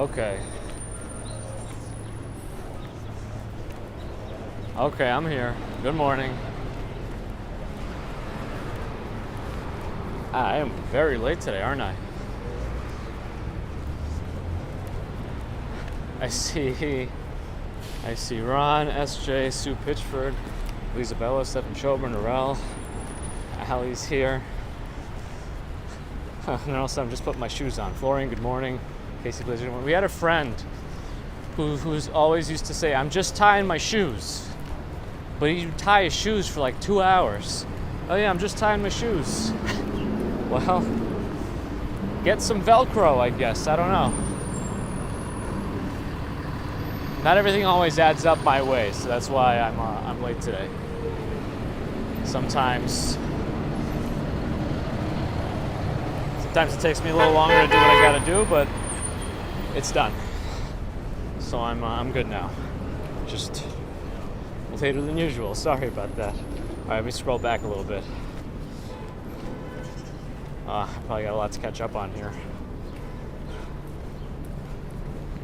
Okay. Okay, I'm here. Good morning. I am very late today, aren't I? I see Ron, SJ, Sue Pitchford, Isabella, Stephen Schober, Norell, Allie's here. And also I'm just putting my shoes on. Florian, good morning. Casey Blazer, good morning. We had a friend who's always used to say, I'm just tying my shoes. But he'd tie his shoes for like 2 hours. Oh yeah, I'm just tying my shoes. Well, get some Velcro, I guess. I don't know. Not everything always adds up my way, so that's why I'm late today. Sometimes it takes me a little longer to do what I gotta do, but it's done. So I'm good now. Just later than usual. Sorry about that. All right, let me scroll back a little bit. Probably got a lot to catch up on here.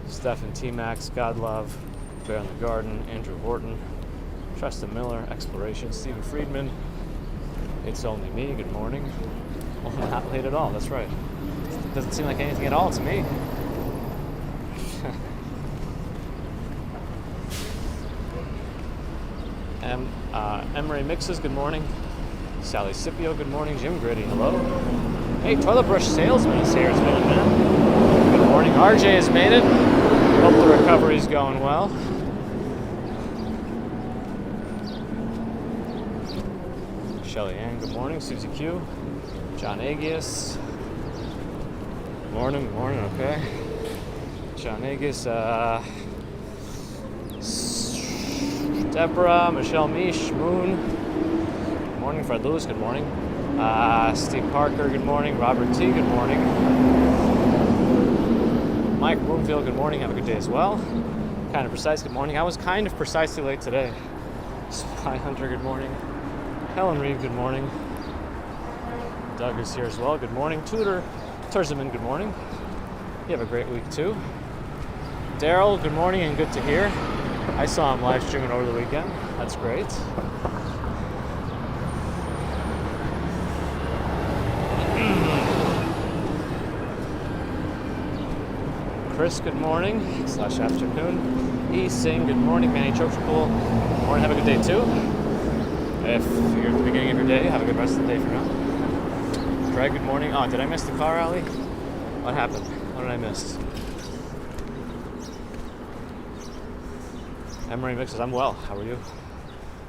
Stephen T-Max, Godlove, Bear in the Garden, Andrew Horton, Tristan Miller, Exploration, Stephen Friedman, It's Only Me, good morning. Well, not late at all, that's right. It doesn't seem like anything at all to me. Emery Mixes, good morning. Sally Scipio, good morning. Jim Gritty, hello. Hey, Toilet Brush Salesman is here. It's been a minute. Good morning. RJ has made it. Hope the recovery's going well. Shelly Ann, good morning. Susie Q. John Agius. Good morning, okay. John Agius, Deborah, Michelle Mish, Moon. Good morning, Fred Lewis, good morning. Steve Parker, good morning. Robert T, good morning. Mike Broomfield, good morning. Have a good day as well. Kind of Precise, good morning. I was kind of precisely late today. Spy Hunter, good morning. Helen Reeve, good morning. Doug is here as well. Good morning. Tudor Turzaman, good morning. You have a great week too. Daryl, good morning and good to hear. I saw him live streaming over the weekend. That's great. Chris, good morning / afternoon. E. Singh, good morning. Manny Chochapool, good morning. Have a good day too. If you're at the beginning of your day, have a good rest of the day for now. Greg, good morning. Oh, did I miss the car rally? What happened? What did I miss? Emery Mixes, I'm well. How are you?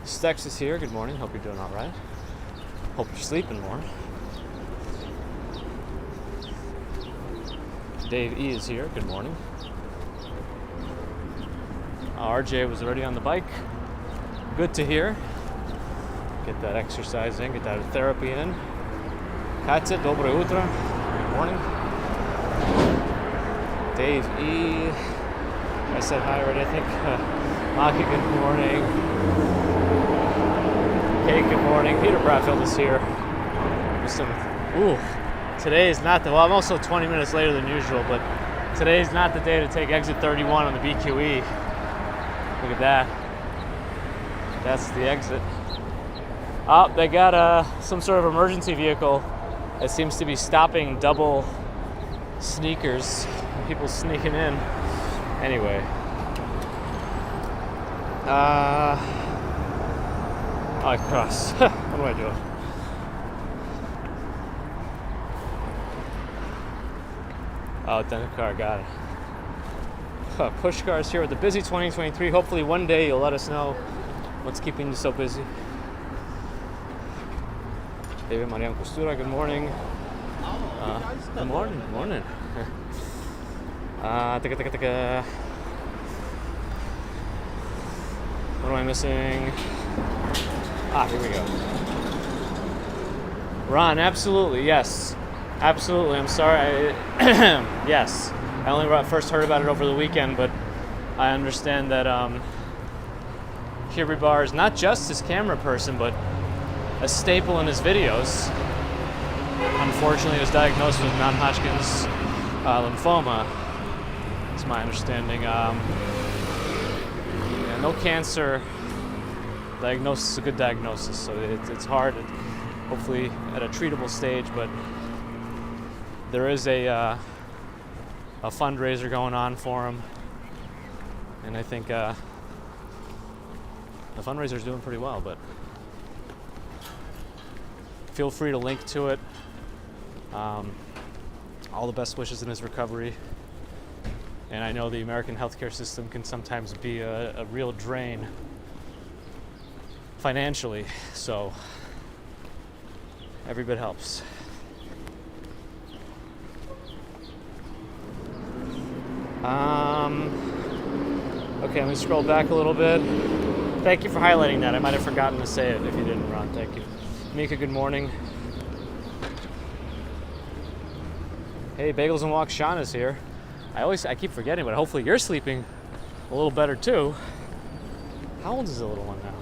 Stex is here. Good morning. Hope you're doing all right. Hope you're sleeping more. Dave E is here. Good morning. RJ was already on the bike. Good to hear. Get that exercise in. Get that therapy in. Katya, dobre utro. Good morning. Dave E. I said hi already, I think. Maki, good morning. Kate, good morning. Peter Bratfield is here. Today is not I'm also 20 minutes later than usual, but today's not the day to take exit 31 on the BQE. Look at that. That's the exit. Oh, they got some sort of emergency vehicle that seems to be stopping double sneakers. People sneaking in. Anyway. I cross. What do I do? Oh, then car, got it. Push cars here with the busy 2023. Hopefully one day you'll let us know what's keeping you so busy. David Marian Costura, good morning. Good morning, good morning. What am I missing? Here we go. Ron, absolutely, yes. Absolutely, I'm sorry. Yes. I only first heard about it over the weekend, but I understand that Kirby Bar is not just his camera person, but a staple in his videos. Unfortunately, he was diagnosed with non-Hodgkin's lymphoma. His my understanding. Yeah, no cancer. Diagnosis is a good diagnosis, so it's hard. Hopefully at a treatable stage, but there is a fundraiser going on for him, and I think the fundraiser's doing pretty well. But feel free to link to it. All the best wishes in his recovery. And I know the American healthcare system can sometimes be a real drain financially, so every bit helps. Okay, let me scroll back a little bit. Thank you for highlighting that. I might have forgotten to say it if you didn't, Ron. Thank you. Mika, good morning. Hey, Bagels and Walks, Sean is here. I keep forgetting, but hopefully you're sleeping a little better too. How old is the little one now?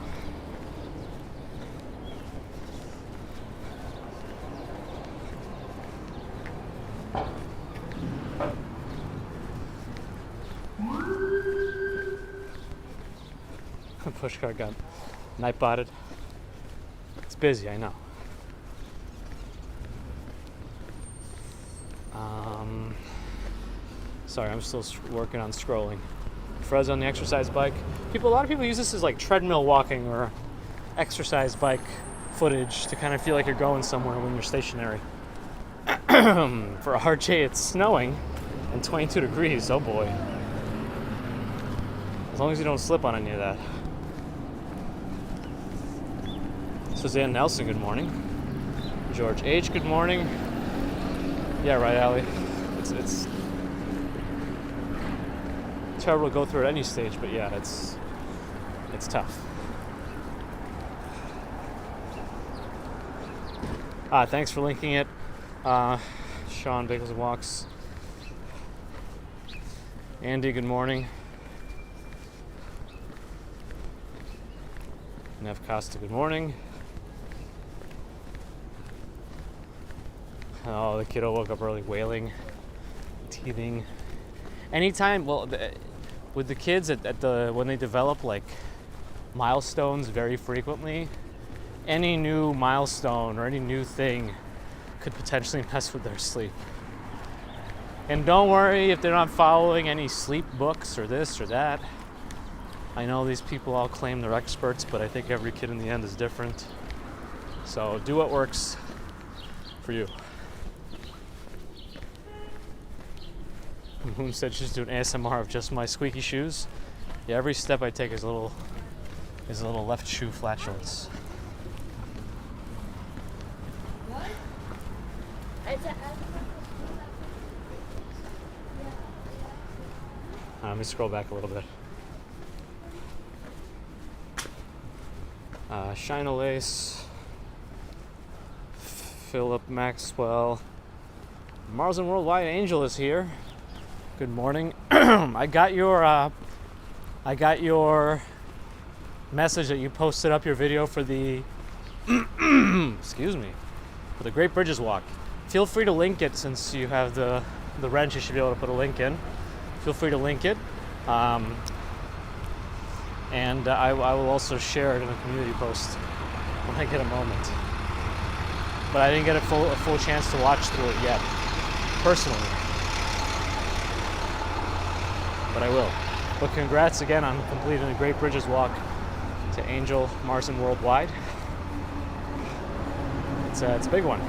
Pushcart got night botted. It's busy, I know. Sorry, I'm still working on scrolling. Fred's on the exercise bike. A lot of people use this as like treadmill walking or exercise bike footage to kind of feel like you're going somewhere when you're stationary. For RJ, it's snowing and 22 degrees. Oh boy. As long as you don't slip on any of that. Suzanne Nelson, good morning. George H., good morning. Yeah, right, Allie. It's terrible to go through at any stage, but yeah, it's tough. Thanks for linking it. Sean, Bagels and Walks. Andy, good morning. Nev Costa, good morning. Oh, the kiddo woke up early, wailing, teething. Anytime, with the kids when they develop like milestones very frequently, any new milestone or any new thing could potentially mess with their sleep. And don't worry if they're not following any sleep books or this or that. I know these people all claim they're experts, but I think every kid in the end is different. So do what works for you. Moon said she's doing ASMR of just my squeaky shoes. Yeah, every step I take is a little left shoe flatulence. Let me scroll back a little bit. Shine a Lace, Philip Maxwell, Mars and Worldwide Angel is here. Good morning. I got your message that you posted up your video for the excuse me, for the Great Bridges Walk. Feel free to link it since you have the wrench. You should be able to put a link in. Feel free to link it, and I will also share it in a community post when I get a moment. But I didn't get a full chance to watch through it yet, personally. But I will. But congrats again on completing the Great Bridges Walk to Angel, Mars and Worldwide. It's a big one.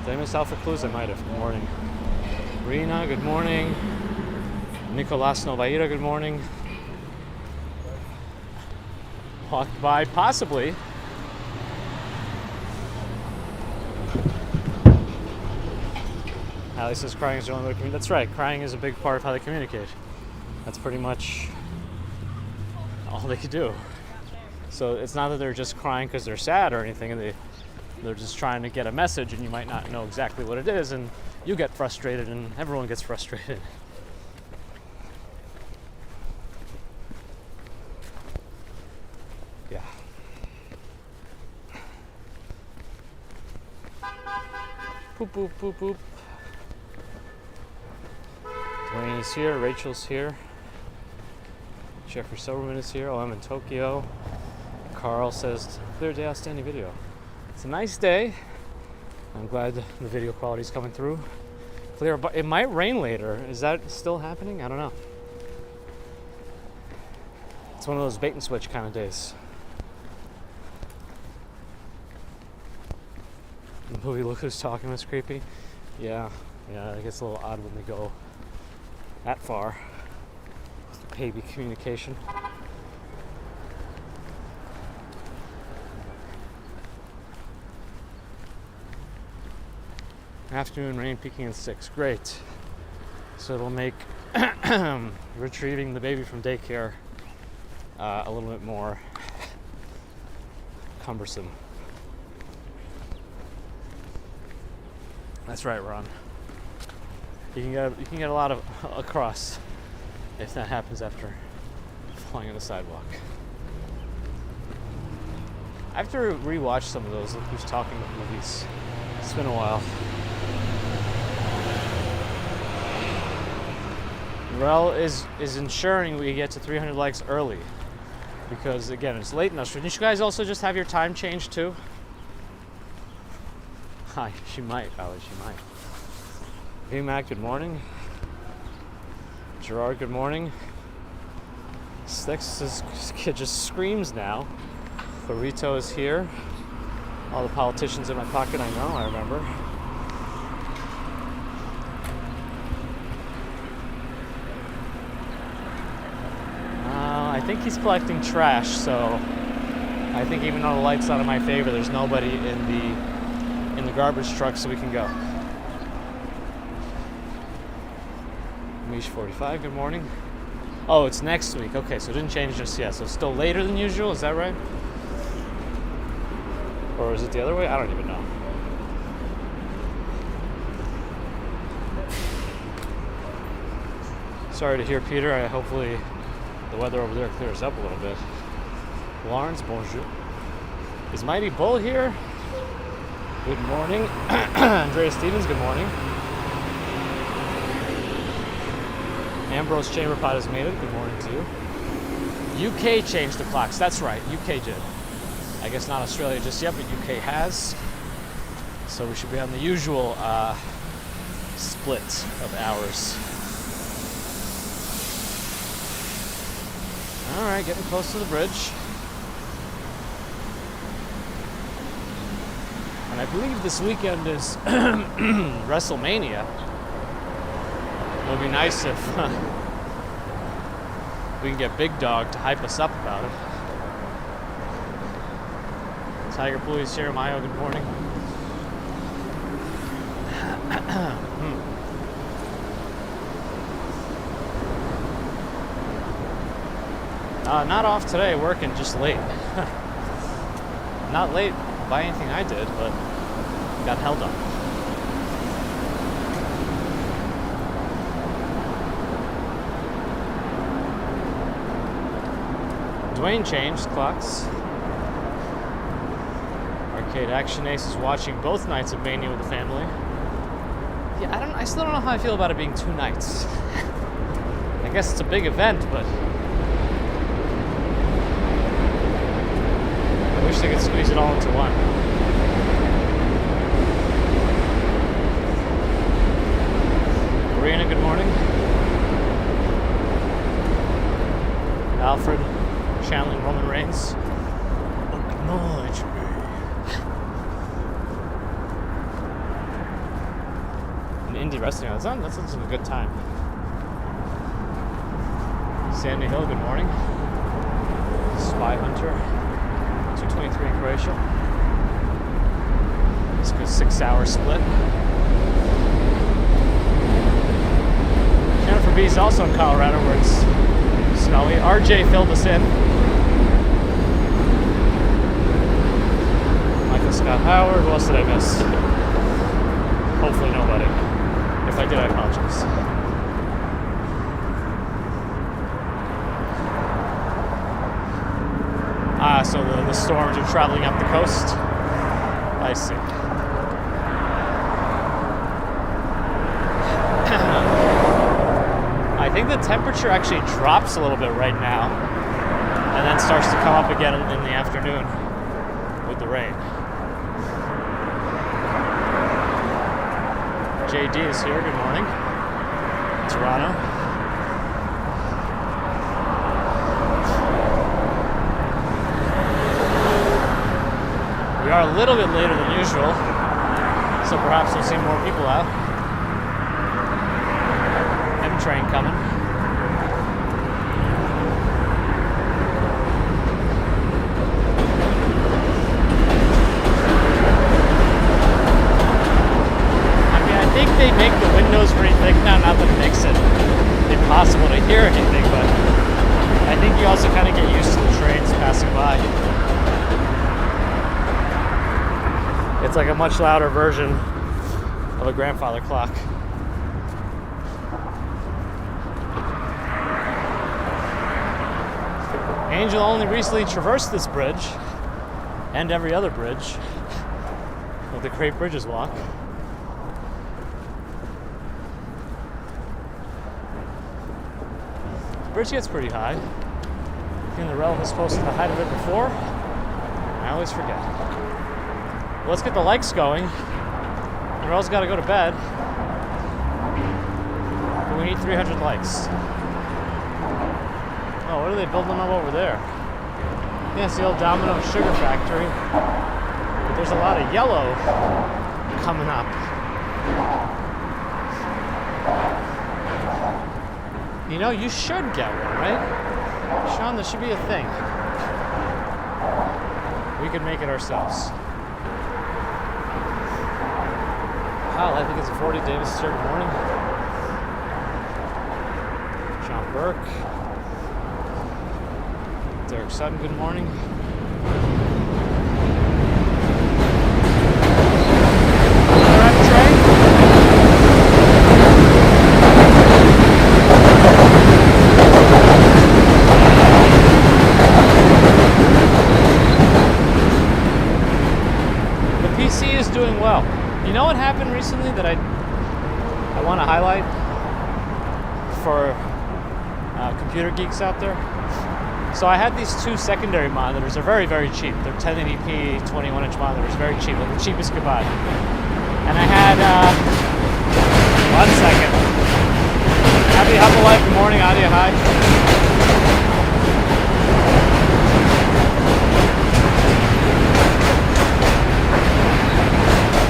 Did I miss Alpha Clues? I might have. Good morning. Rena, good morning. Nicolas Novaira, good morning. Walked by, possibly. Allie says crying is the only way to communicate. That's right, crying is a big part of how they communicate. That's pretty much all they could do. So it's not that they're just crying because they're sad or anything, and they're just trying to get a message, and you might not know exactly what it is, and you get frustrated, and everyone gets frustrated. Yeah. Poop, poop, poop, poop. Jane is here. Rachel's here. Jeffrey Soberman is here. Oh, I'm in Tokyo. Carl says, clear day, outstanding video. It's a nice day. I'm glad the video quality is coming through. Clear, but it might rain later. Is that still happening? I don't know. It's one of those bait and switch kind of days. The movie Look Who's Talking was creepy. Yeah, it gets a little odd when they go that far with the baby communication. Afternoon rain peaking at 6. Great. So it'll make retrieving the baby from daycare a little bit more cumbersome. That's right, Ron. You can get a lot of across if that happens after flying on the sidewalk. I have to rewatch some of those Look Who's Talking movies. It's been a while. Rel is ensuring we get to 300 likes early because, again, it's late enough. Shouldn't you guys also just have your time changed too? Hi, she might, Allie, she might. VMAC, good morning. Gerard, good morning. Sticks, this kid just screams now. Burrito is here. All the politicians in my pocket, I know, I remember. I think he's collecting trash, so I think even though the light's not in my favor, there's nobody in the garbage truck, so we can go. Mish 45, good morning. Oh, it's next week. Okay, so it didn't change just yet. So it's still later than usual, is that right? Or is it the other way? I don't even know. Sorry to hear, Peter. Hopefully the weather over there clears up a little bit. Lawrence, bonjour. Is Mighty Bull here? Good morning. Andrea Stevens, good morning. Ambrose Chamberpot has made it. Good morning to you. UK changed the clocks. That's right, UK did. I guess not Australia just yet, but UK has. So we should be on the usual split of hours. All right, getting close to the bridge. And I believe this weekend is WrestleMania. It would be nice if we can get Big Dog to hype us up about it. Tiger Bluey's here. Mayo, good morning. Not off today, working, just late. Not late by anything I did, but got held up. Dwayne changed clocks. Arcade Action Ace is watching both nights of Mania with the family. Yeah, I still don't know how I feel about it being 2 nights. I guess it's a big event, but I wish they could squeeze it all into one. Marina, good morning. Alfred, channeling Roman Reigns. Acknowledge me. An indie wrestling, that sounds like a good time. Sandy Hill, good morning. Spy Hunter, 223 in Croatia. It's a good 6-hour split. Jennifer B is also in Colorado where it's snowy. RJ filled us in. Michael Scott Howard, who else did I miss? Hopefully nobody. If I did, I apologize. So the storms are traveling up the coast. I see. think the temperature actually drops a little bit right now and then starts to come up again in the afternoon with the rain. JD is here. Good morning. Toronto. We are a little bit later than usual, so perhaps we'll see more people out. M train coming. I think they make the windows pretty thick now, not that it makes it impossible to hear anything, but I think you also kind of get used to the trains passing by. It's like a much louder version of a grandfather clock. Angel only recently traversed this bridge and every other bridge with the Great Bridges Walk. The bridge gets pretty high. I think the rail was supposed to the height of it before. I always forget. Well, let's get the likes going. The rail's got to go to bed. But we need 300 likes. Oh, what are they building up over there? Yeah, it's the old Domino Sugar Factory. But there's a lot of yellow coming up. You know, you should get one, right? Sean, this should be a thing. We could make it ourselves. Kyle, I think it's a 40. Davis is here. Good morning. John Burke. Derek Sutton, good morning. Doing well. You know what happened recently that I want to highlight for computer geeks out there? So I had these two secondary monitors. They're very, very cheap. They're 1080p 21-inch monitors, very cheap, like the cheapest you could buy. And I had, 1 second. Happy Life, good morning, Adia, hi.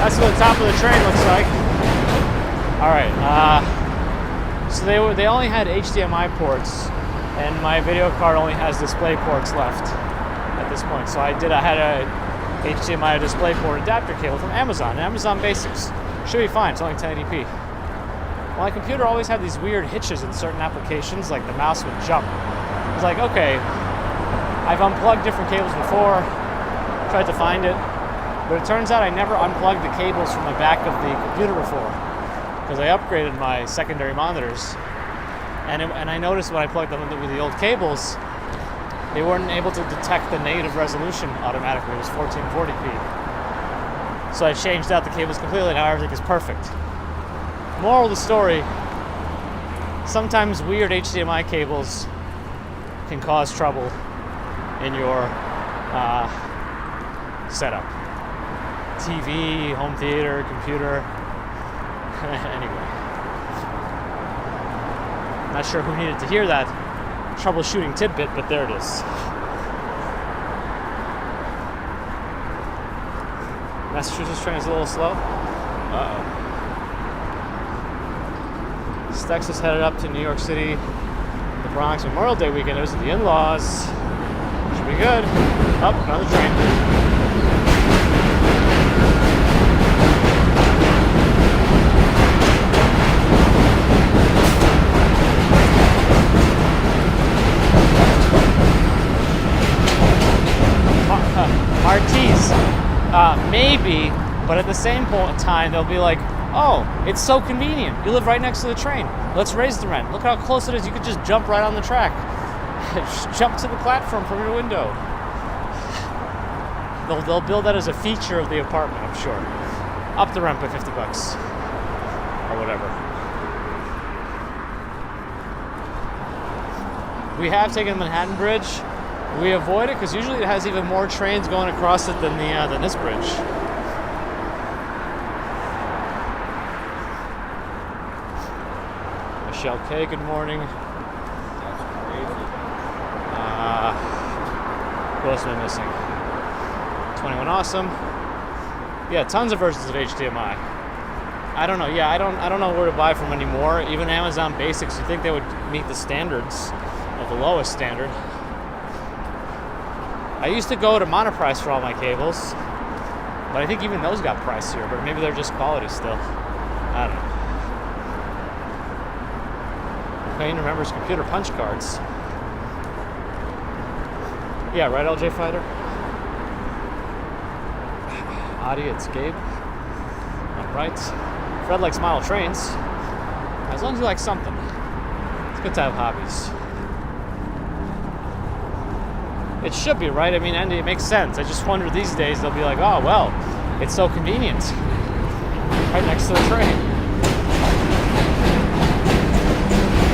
That's what the top of the train looks like. All right. So they only had HDMI ports, and my video card only has display ports left at this point. So I had a HDMI display port adapter cable from Amazon. Amazon Basics should be fine. It's only 1080p. Well, my computer always had these weird hitches in certain applications, like the mouse would jump. I was like, okay, I've unplugged different cables before, tried to find it. But it turns out I never unplugged the cables from the back of the computer before, because I upgraded my secondary monitors. And I noticed when I plugged them with the old cables, they weren't able to detect the native resolution automatically. It was 1440p. So I changed out the cables completely. Now everything is perfect. Moral of the story, sometimes weird HDMI cables can cause trouble in your setup. TV, home theater, computer. Anyway. Not sure who needed to hear that troubleshooting tidbit, but there it is. Massachusetts train is a little slow. Uh-oh. Stex is headed up to New York City, the Bronx Memorial Day weekend. Those are the in-laws. Should be good. Up, another train. Martise, maybe, but at the same time, they'll be like, oh, it's so convenient. You live right next to the train. Let's raise the rent. Look how close it is. You could just jump right on the track. Just jump to the platform from your window. They'll build that as a feature of the apartment, I'm sure. Up the rent by $50 or whatever. We have taken the Manhattan Bridge. We avoid it because usually it has even more trains going across it than this bridge. Michelle K, good morning. That's crazy. Who else am I missing? 21 Awesome. Yeah, tons of versions of HDMI. I don't know. Yeah, I don't know where to buy from anymore. Even Amazon Basics, you'd think they would meet the standards of the lowest standard. I used to go to Monoprice for all my cables, but I think even those got pricier, but maybe they're just quality still. I don't know. Payne remembers computer punch cards. Yeah, right, LJ Fighter? Adi, it's Gabe. All right. Fred likes model trains. As long as you like something. It's good to have hobbies. It should be, right? I mean, Andy, it makes sense. I just wonder these days they'll be like, oh, well, it's so convenient. Right next to the train.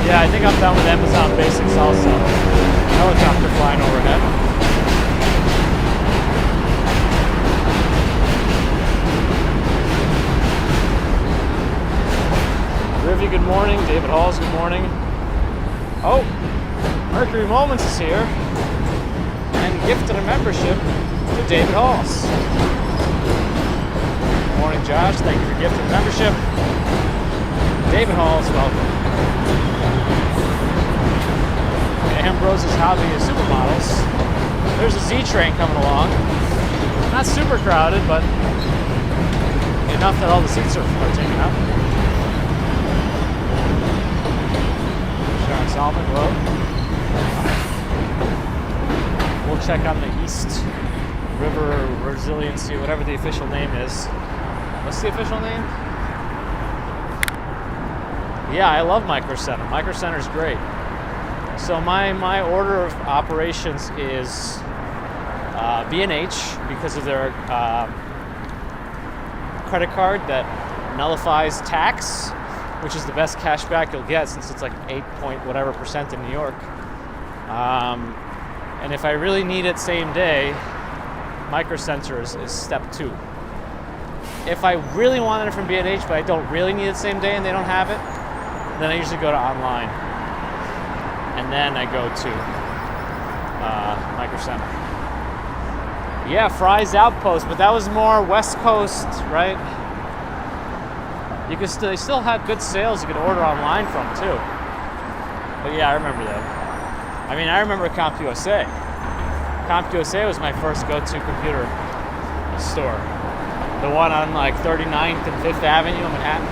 Yeah, I think I'm done with Amazon Basics also. Helicopter flying overhead. Rivy, good morning. David Halls, good morning. Oh, Mercury Moments is here. And gifted a membership to David Halls. Good morning, Josh. Thank you for gifting a membership. David Halls, welcome. Ambrose's hobby is supermodels. There's a Z train coming along. Not super crowded, but enough that all the seats are taken up. Sharon Salmon, hello. We'll check on the East River Resiliency, whatever the official name is. What's the official name? Yeah, I love Micro Center. Micro Center is great. So my order of operations is B&H because of their credit card that nullifies tax, which is the best cash back you'll get since it's like 8 point whatever % in New York. And if I really need it same day, Micro Center is step 2. If I really wanted it from B&H, but I don't really need it same day and they don't have it, then I usually go to online. And then I go to Micro Center. Yeah, Fry's Outpost, but that was more West Coast, right? They still had good sales you could order online from too. But yeah, I remember that. I mean, I remember CompUSA. CompUSA was my first go-to computer store. The one on like 39th and 5th Avenue in Manhattan.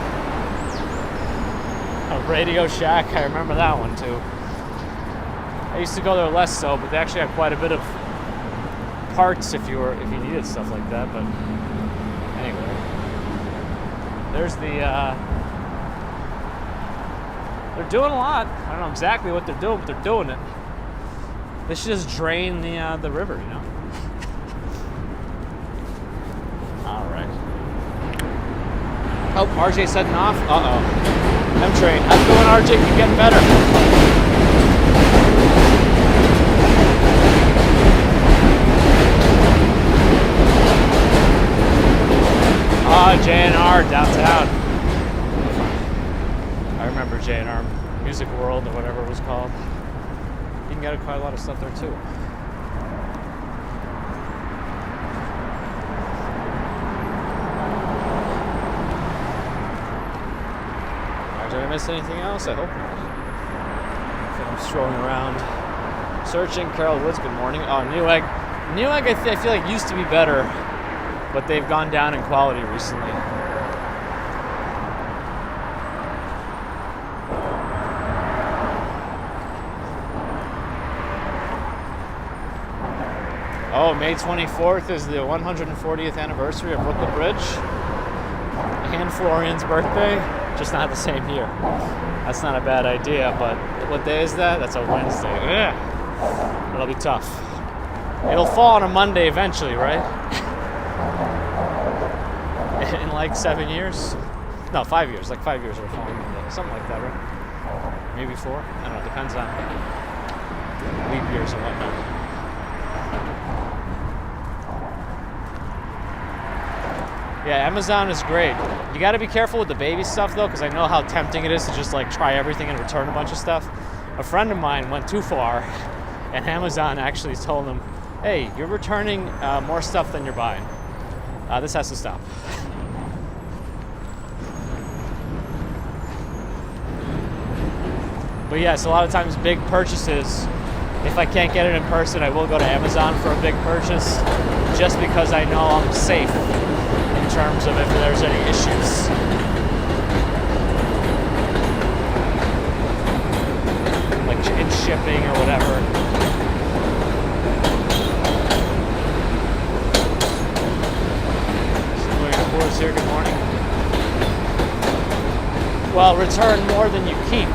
A Radio Shack, I remember that one too. I used to go there less so, but they actually had quite a bit of parts if you needed stuff like that. But anyway, there's they're doing a lot. I don't know exactly what they're doing, but they're doing it. They should just drain the river, you know. All right. Oh, RJ's heading off. M-Train. How's it going, RJ? Keep getting better. J&R downtown. I remember J&R Music World or whatever it was called. You can get quite a lot of stuff there too. Did I miss anything else? I hope not. I'm strolling around, searching. Carol Woods, good morning. Oh, Newegg. Newegg, I feel like used to be better, but they've gone down in quality recently. Oh, May 24th is the 140th anniversary of Brooklyn Bridge. And Florian's birthday, just not the same year. That's not a bad idea, but what day is that? That's a Wednesday. Ugh. It'll be tough. It'll fall on a Monday eventually, right? In like 7 years? No, 5 years. Like 5 years it'll fall on Monday. Something like that, right? Maybe 4? I don't know. Depends on copiers and whatnot. Yeah, Amazon is great. You got to be careful with the baby stuff though, because I know how tempting it is to just like try everything and return a bunch of stuff. A friend of mine went too far, and Amazon actually told him, "Hey, you're returning more stuff than you're buying. This has to stop." But yes, a lot of times big purchases, if I can't get it in person, I will go to Amazon for a big purchase, just because I know I'm safe in terms of if there's any issues. Like in shipping or whatever. Here, good morning. Well, return more than you keep.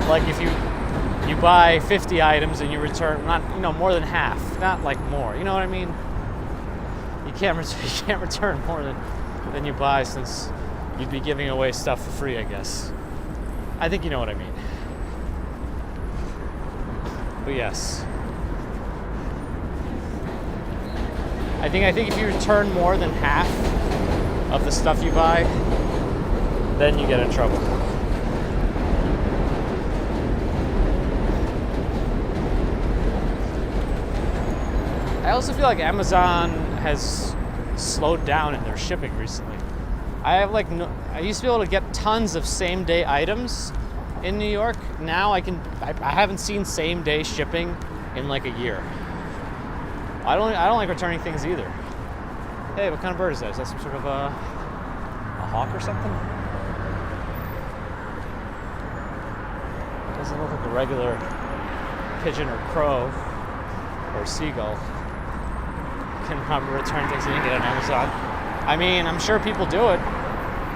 Like if you buy 50 items and you return not more than half, not like more. You know what I mean? You can't return more than you buy, since you'd be giving away stuff for free, I guess. I think you know what I mean. But yes. I think if you return more than half of the stuff you buy, then you get in trouble. I also feel like Amazon has slowed down in their shipping recently. I used to be able to get tons of same day items in New York. Now I haven't seen same day shipping in like a year. I don't like returning things either. Hey, what kind of bird is that? Is that some sort of a hawk or something? Doesn't look like a regular pigeon or crow or seagull. Can return things you didn't get on Amazon. I mean, I'm sure people do it.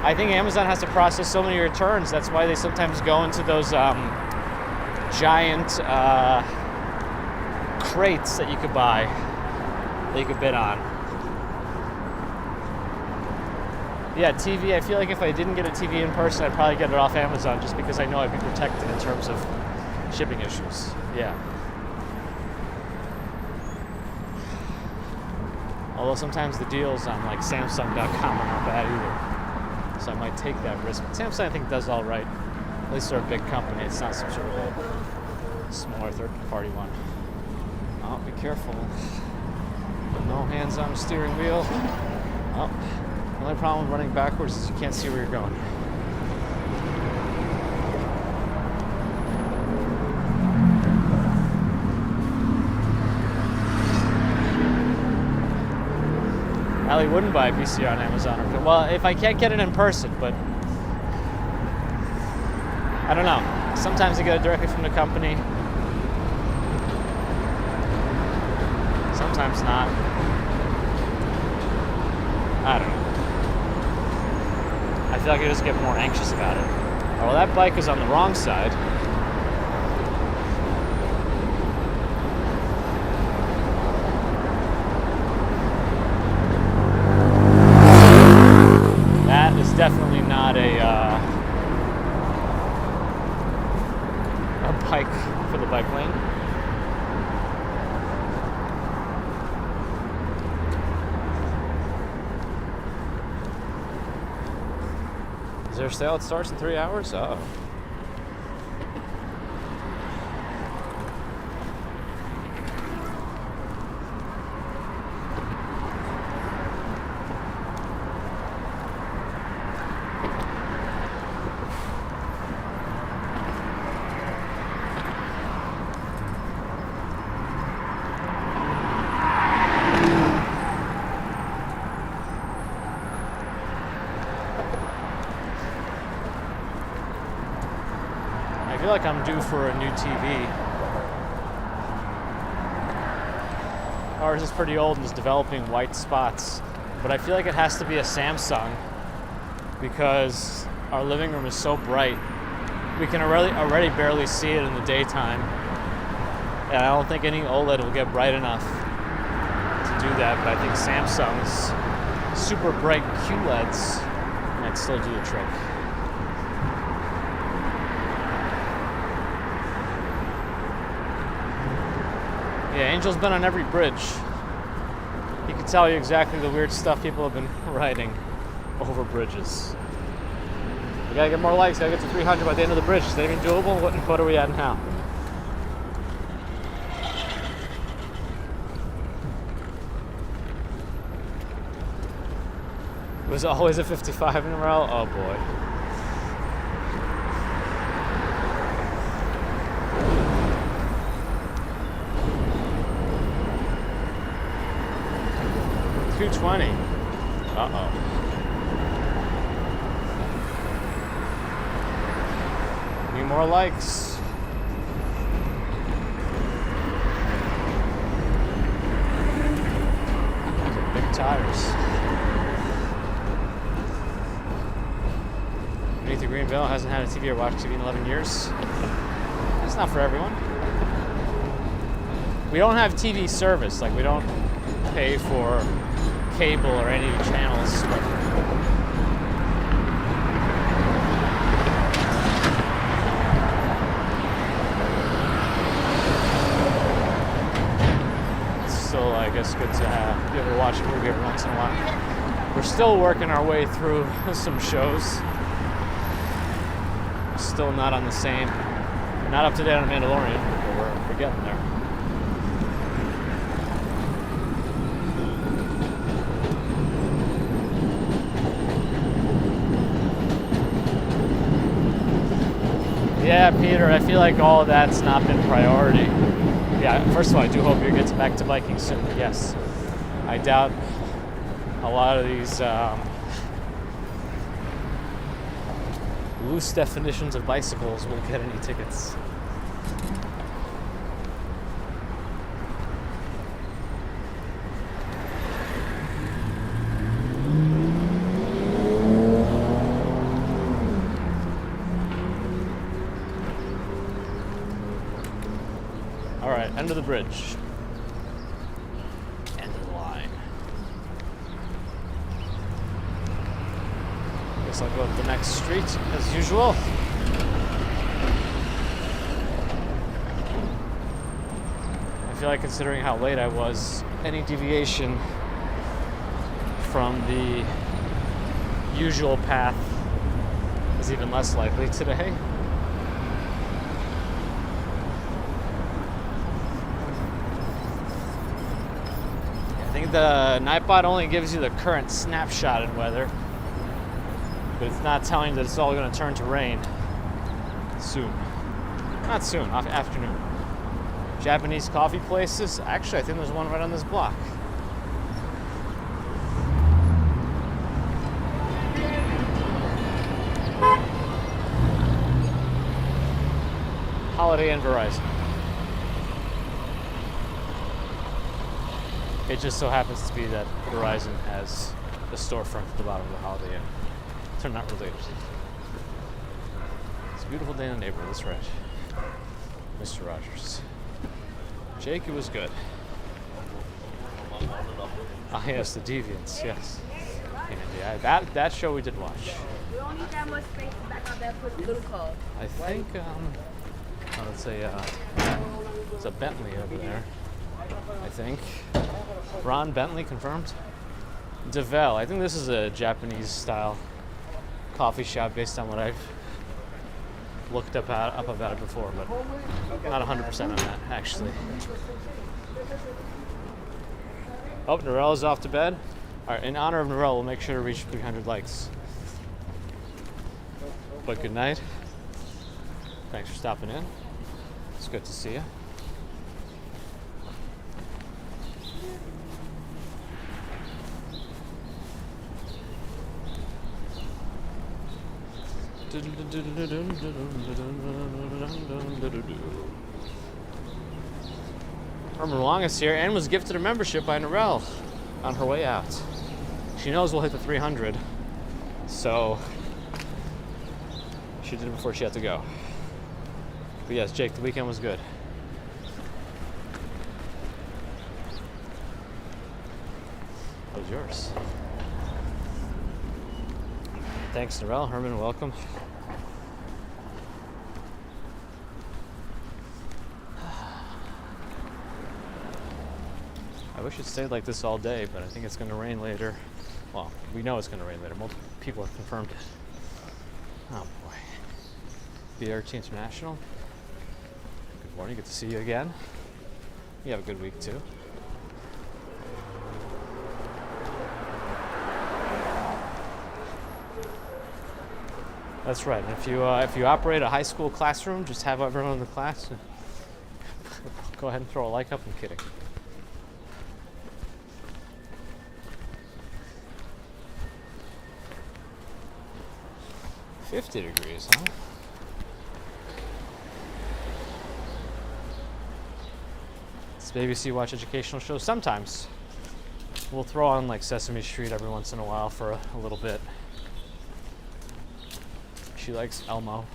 I think Amazon has to process so many returns. That's why they sometimes go into those giant crates that you could buy, that you could bid on. Yeah, TV, I feel like if I didn't get a TV in person, I'd probably get it off Amazon, just because I know I'd be protected in terms of shipping issues. Yeah. Although sometimes the deals on like Samsung.com are not bad either. So I might take that risk. But Samsung, I think, does all right. At least they're a big company. It's not some sort of a smaller third-party one. Oh, be careful. No hands on the steering wheel. Oh, the only problem with running backwards is you can't see where you're going. I wouldn't buy a PCR on Amazon. Well, if I can't get it in person, but I don't know. Sometimes I get it directly from the company. Sometimes not. I don't know. I feel like I just get more anxious about it. Oh, well, that bike is on the wrong side. That is definitely not a bike for the bike lane. Is there a sale that starts in 3 hours? Oh. I feel like I'm due for a new TV. Ours is pretty old and is developing white spots, but I feel like it has to be a Samsung because our living room is so bright. We can already barely see it in the daytime, and I don't think any OLED will get bright enough to do that, but I think Samsung's super bright QLEDs might still do the trick. Yeah, Angel's been on every bridge. He can tell you exactly the weird stuff people have been writing over bridges. We gotta get more likes, gotta get to 300 by the end of the bridge. Is that even doable? What are we at now? It was always a 55 in a row? Oh boy. $220. Uh-oh. Need more likes. Big tires. Beneath the Green Veil hasn't had a TV or watched TV in 11 years. That's not for everyone. We don't have TV service, like we don't pay for cable or any channels. But it's still, I guess, good to be able to watch a movie every once in a while. We're still working our way through some shows. Still not on the same, not up to date on Mandalorian, but we're getting there. Yeah, Peter, I feel like all of that's not been priority. Yeah, first of all, I do hope you get back to biking soon. Yes, I doubt a lot of these loose definitions of bicycles will get any tickets. All right, end of the bridge. End of the line. Guess I'll go up the next street as usual. I feel like, considering how late I was, any deviation from the usual path is even less likely today. I think the Nightbot only gives you the current snapshot in weather, but it's not telling you that it's all going to turn to rain soon. Not soon, afternoon. Japanese coffee places. Actually, I think there's one right on this block. Holiday Inn Verizon. It just so happens to be that Verizon has a storefront at the bottom of the Holiday Inn. They're not related. It's a beautiful day in the neighborhood, that's right. Mr. Rogers. Jake, it was good. Ah, yes, the Deviants, yes. And yeah, that show we did watch. We don't need that much space back out there for the little car. I think, let's say, there's a Bentley over there. I think. Ron Bentley confirmed. DeVille. I think this is a Japanese style coffee shop based on what I've looked up about it before, but not 100% on that actually. Oh, Narelle is off to bed. All right, in honor of Narelle, we'll make sure to reach 300 likes. But good night. Thanks for stopping in. It's good to see you. Herman Wong is here and was gifted a membership by Narelle on her way out. She knows we'll hit the 300, so she did it before she had to go. But yes, Jake, the weekend was good. That was yours. Thanks, Narelle. Herman, welcome. I wish it stayed like this all day, but I think it's going to rain later. Well, we know it's going to rain later. Multiple people have confirmed it. Oh boy. BRT International. Good morning. Good to see you again. You have a good week too. That's right. And if you operate a high school classroom, just have everyone in the class go ahead and throw a like up. I'm kidding. $50, huh? Does BBC watch educational shows? Sometimes. We'll throw on like Sesame Street every once in a while for a little bit. She likes Elmo.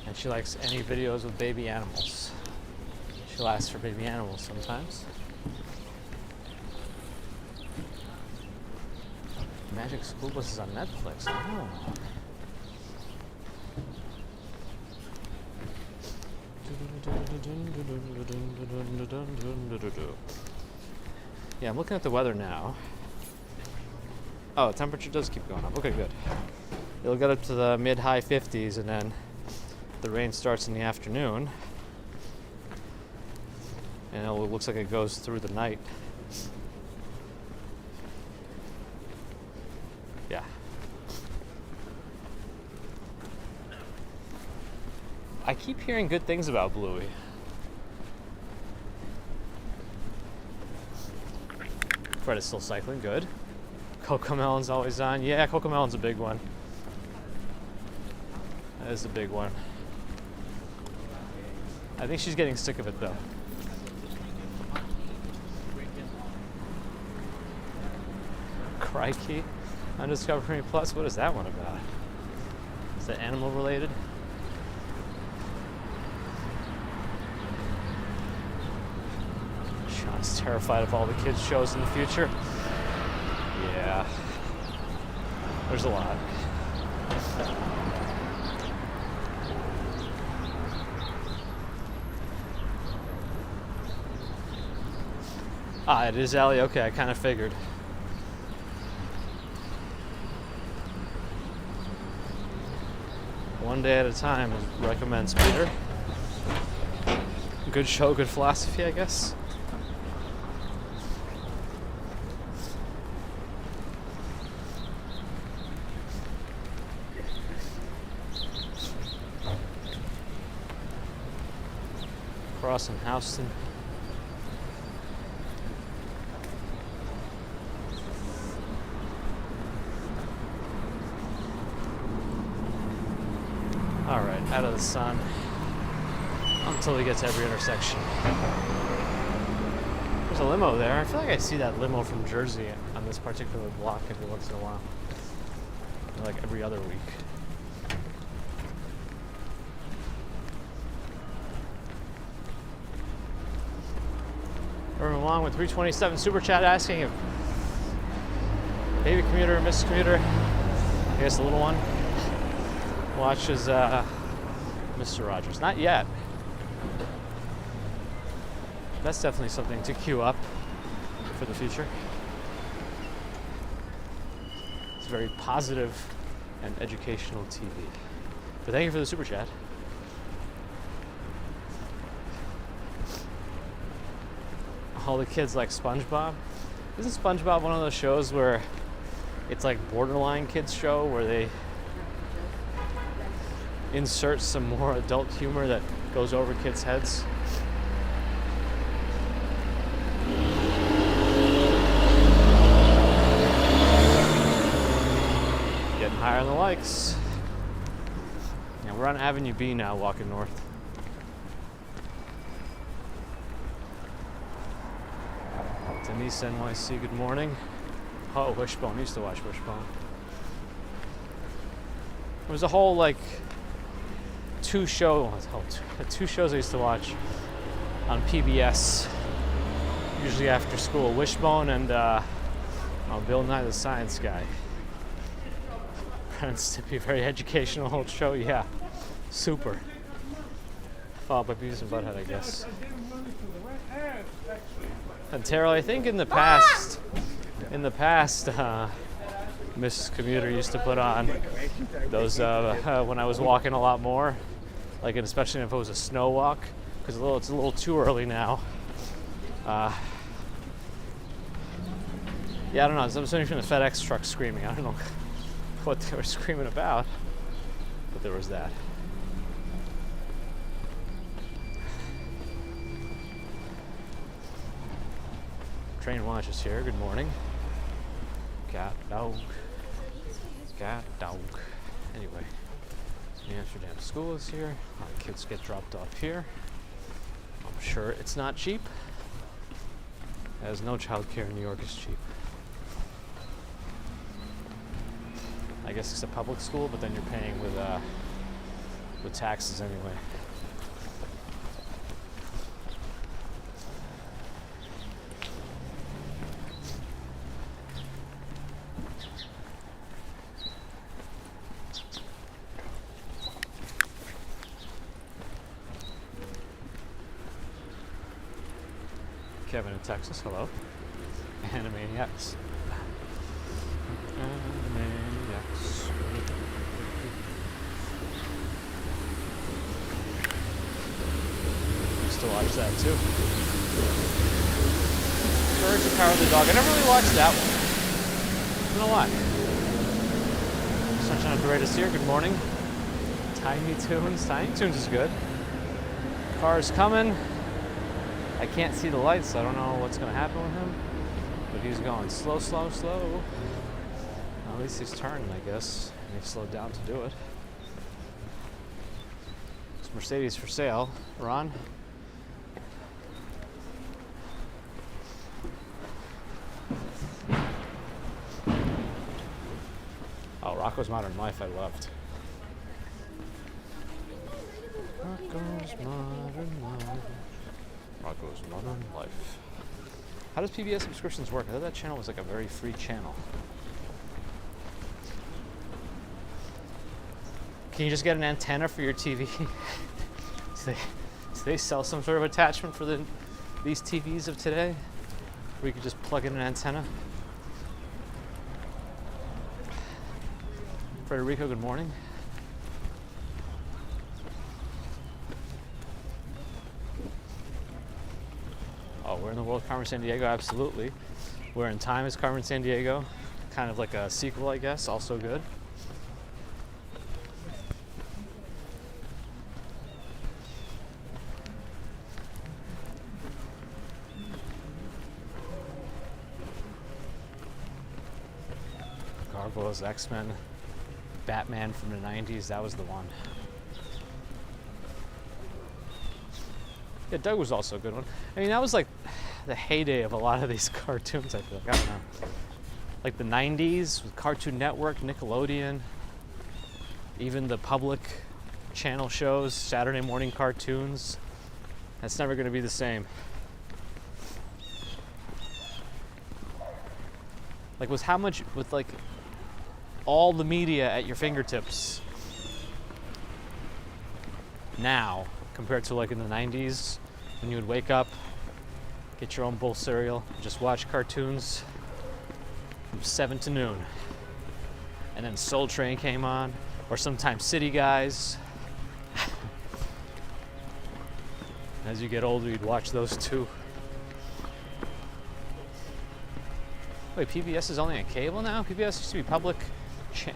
And she likes any videos with baby animals. She'll ask for baby animals sometimes. Magic School Bus is on Netflix. Oh. Yeah, I'm looking at the weather now. Oh, temperature does keep going up. Okay, good. It'll get up to the mid-high 50s, and then the rain starts in the afternoon. And it looks like it goes through the night. Yeah. I keep hearing good things about Bluey. Fred is still cycling, good. Cocomelon's always on. Yeah, Cocomelon's a big one. That is a big one. I think she's getting sick of it though. Crikey. On Discovery Plus, what is that one about? Is that animal related? Sean's terrified of all the kids' shows in the future. Yeah. There's a lot. Ah, it is Allie. Okay, I kind of figured. One day at a time, recommends Peter. Good show, good philosophy, I guess. Crossing Houston. All right, out of the sun until we get to every intersection. There's a limo there. I feel like I see that limo from Jersey on this particular block every once in a while. Like every other week. Along with 327 Super Chat asking if baby commuter, Mrs. Commuter, I guess the little one, watches Mr. Rogers. Not yet. That's definitely something to queue up for the future. It's very positive and educational TV. But thank you for the Super Chat. All the kids like SpongeBob. Isn't SpongeBob one of those shows where it's like borderline kids show where they insert some more adult humor that goes over kids' heads? Getting higher on the likes. Yeah, we're on Avenue B now, walking north. Denise, NYC, good morning. Oh, Wishbone. I used to watch Wishbone. There was a whole, like, two shows I used to watch on PBS, usually after school. Wishbone and Bill Nye the Science Guy. Tends to be a very educational show, yeah. Super. Followed by Beavis and Butthead, I guess. And Terrell, I think in the past, Miss Commuter used to put on those when I was walking a lot more, like, and especially if it was a snow walk, because it's a little too early now. Yeah, I don't know. There's somebody from the FedEx truck screaming. I don't know what they were screaming about, but there was that. Train watch is here. Good morning. Cat, dog. Cat, dog. Anyway, New Amsterdam School is here. Kids get dropped off here. I'm sure it's not cheap, as no childcare in New York is cheap. I guess it's a public school, but then you're paying with taxes anyway. Kevin in Texas, hello. Animaniacs. Animaniacs. Used to watch that too. Courage the Power of the Dog. I never really watched that one. I don't know why. Sunshine of the Greatest here. Good morning. Tiny Toons. Tiny Toons is good. Car's coming. I can't see the lights, so I don't know what's going to happen with him. But he's going slow, slow, slow. Well, at least he's turning, I guess. And he slowed down to do it. It's Mercedes for sale. Ron? Oh, Rocco's Modern Life I loved. Rocco's Modern Life. Rocco's Modern Life. How does PBS subscriptions work? I thought that channel was like a very free channel. Can you just get an antenna for your TV? do they sell some sort of attachment for these TVs of today? Where you could just plug in an antenna? Federico, good morning. Oh, we're in the World Carmen San Diego, absolutely. We're in Time is Carmen San Diego. Kind of like a sequel, I guess, also good. Gargoyles, X-Men, Batman from the 90s, that was the one. Yeah, Doug was also a good one. I mean, that was like the heyday of a lot of these cartoons, I feel like. I don't know. Like the 90s with Cartoon Network, Nickelodeon, even the public channel shows, Saturday morning cartoons. That's never going to be the same. Like, with how much, with like all the media at your fingertips now compared to like in the 90s when you would wake up, get your own bowl of cereal, just watch cartoons from 7 to noon. And then Soul Train came on, or sometimes City Guys. As you get older, you'd watch those too. Wait, PBS is only on cable now? PBS used to be public.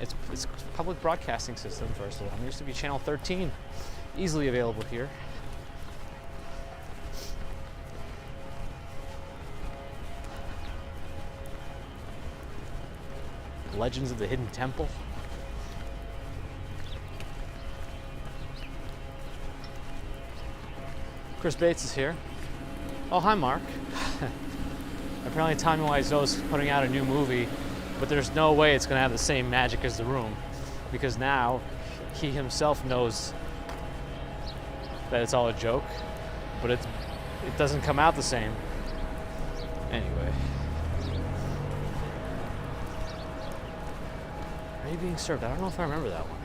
It's public broadcasting system, first of all. There used to be Channel 13, easily available here. Legends of the Hidden Temple. Chris Bates is here. Oh, hi, Mark. Apparently Tommy Wiseau's putting out a new movie, but there's no way it's going to have the same magic as The Room, because now he himself knows that it's all a joke, but it doesn't come out the same. Anyway. Are you being served? I don't know if I remember that one.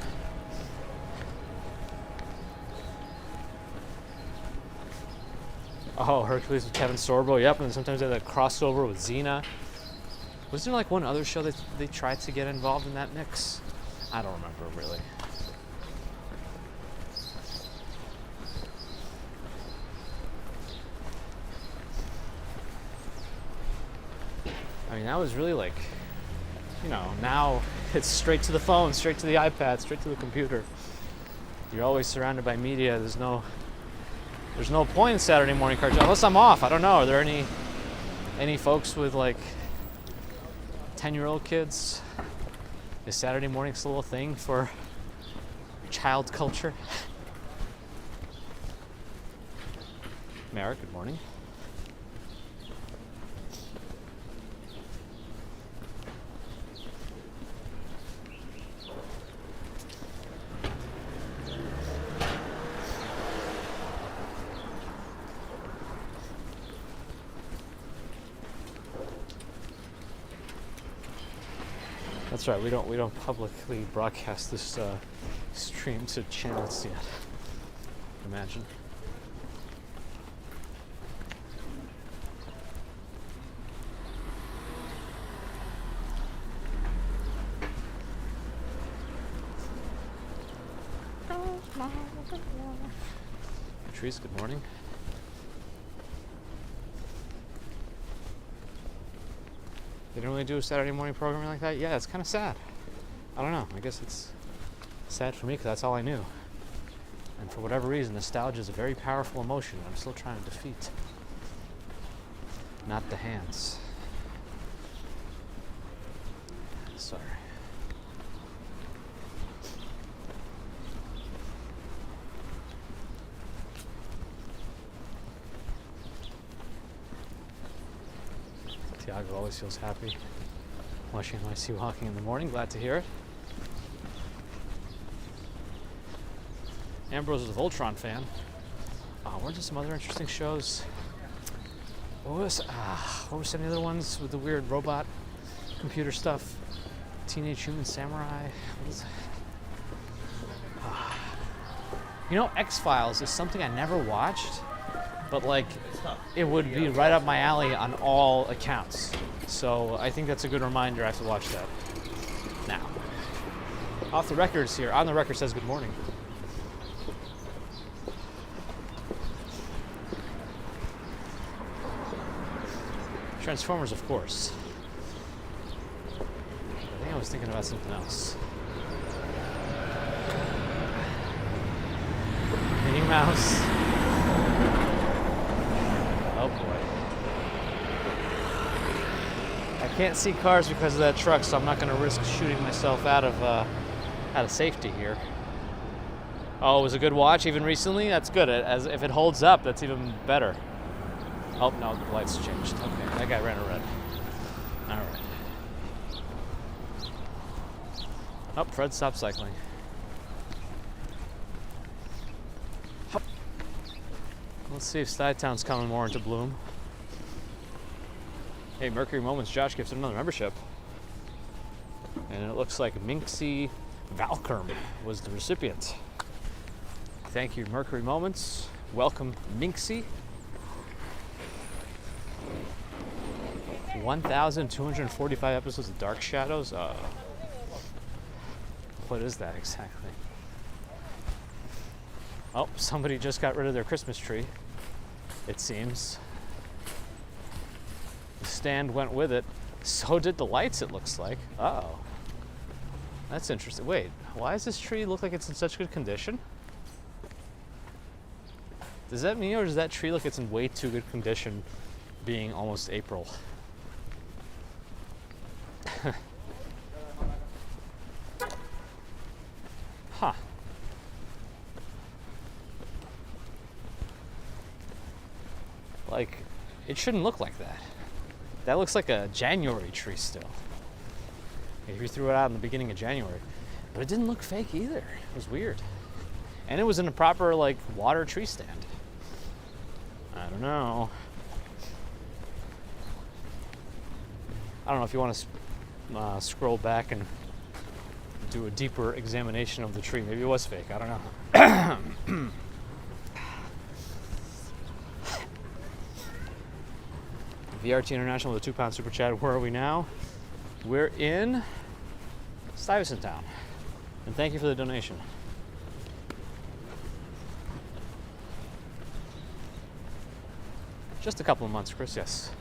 Oh, Hercules with Kevin Sorbo. Yep, and sometimes they had that crossover with Xena. Was there like one other show that they tried to get involved in that mix? I don't remember really. I mean, that was really like, now it's straight to the phone, straight to the iPad, straight to the computer. You're always surrounded by media. There's no point in Saturday morning cartoons unless I'm off. I don't know. Are there any folks with like 10-year-old kids? Is Saturday morning still a thing for child culture? Merrick, good morning. That's right. We don't publicly broadcast this stream to channels yet. Imagine. Patrice, good morning. They don't really do a Saturday morning programming like that? Yeah, it's kind of sad. I don't know. I guess it's sad for me because that's all I knew. And for whatever reason, nostalgia is a very powerful emotion I'm still trying to defeat. Not the hands. Sorry. Tiago always feels happy watching NYC walking in the morning. Glad to hear it. Ambrose is a Voltron fan. Weren't there some other interesting shows? What were some of the other ones with the weird robot computer stuff? Teenage Human Samurai? What is it? X-Files is something I never watched. But like, it would be right up my alley on all accounts. So I think that's a good reminder. I have to watch that now. Off the records here. On the record says good morning. Transformers, of course. I think I was thinking about something else. Minnie Mouse. Oh boy. I can't see cars because of that truck, so I'm not going to risk shooting myself out of safety here. Oh, it was a good watch even recently? That's good. As if it holds up, that's even better. Oh, no, the lights changed. Okay, that guy ran a red. All right. Oh, Fred stopped cycling. Let's see if Stuytown's coming more into bloom. Hey, Mercury Moments, Josh gifted another membership. And it looks like Minxie Valkerm was the recipient. Thank you, Mercury Moments. Welcome, Minxie. 1,245 episodes of Dark Shadows? What is that exactly? Oh, somebody just got rid of their Christmas tree, it seems. The stand went with it. So did the lights, it looks like. Uh-oh. That's interesting. Wait, why does this tree look like it's in such good condition? Does that mean, or does that tree look like it's in way too good condition being almost April? Huh. Like, it shouldn't look like that. That looks like a January tree still. If you threw it out in the beginning of January. But it didn't look fake either. It was weird. And it was in a proper, like, water tree stand. I don't know. I don't know if you want to scroll back and do a deeper examination of the tree. Maybe it was fake. I don't know. VRT International with a £2 super chat. Where are we now? We're in Stuyvesant Town. And thank you for the donation. Just a couple of months, Chris, yes.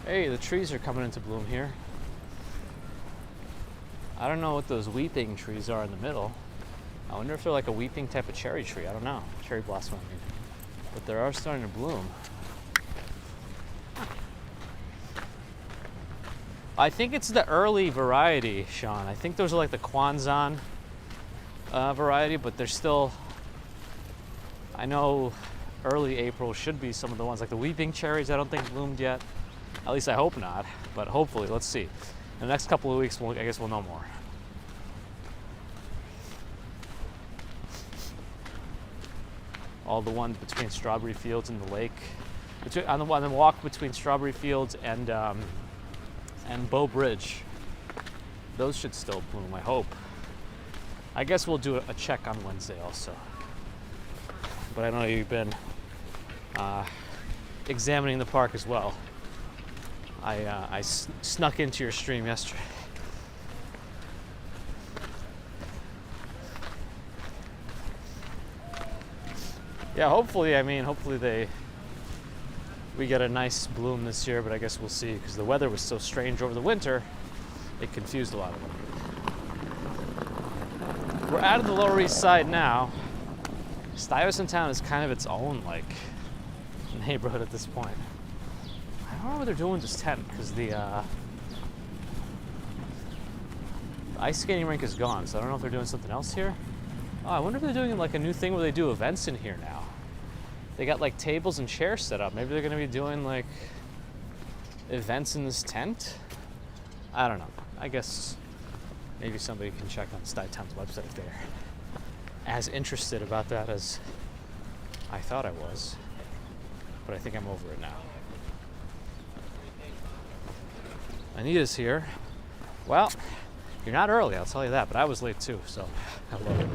Hey, the trees are coming into bloom here. I don't know what those weeping trees are in the middle. I wonder if they're like a weeping type of cherry tree. I don't know. Cherry blossom, I mean. But they are starting to bloom. I think it's the early variety, Sean. I think those are like the Kwanzan variety, but they're still, I know early April should be some of the ones, like the weeping cherries I don't think bloomed yet. At least I hope not, but hopefully, let's see. In the next couple of weeks, I guess we'll know more. All the ones between Strawberry Fields and the lake. On the walk between Strawberry Fields and Bow Bridge. Those should still bloom, I hope. I guess we'll do a check on Wednesday also. But I know you've been examining the park as well. I snuck into your stream yesterday. Yeah, hopefully we get a nice bloom this year, but I guess we'll see, because the weather was so strange over the winter, it confused a lot of them. We're out of the Lower East Side now. Stuyvesant Town is kind of its own, like, neighborhood at this point. I don't know what they're doing with this tent, because the ice skating rink is gone, so I don't know if they're doing something else here. Oh, I wonder if they're doing like a new thing where they do events in here now. They got like tables and chairs set up. Maybe they're gonna be doing like events in this tent? I don't know. I guess maybe somebody can check on Stuytown's website if they're as interested about that as I thought I was. But I think I'm over it now. Anita's here. Well, you're not early, I'll tell you that, but I was late too, so hello.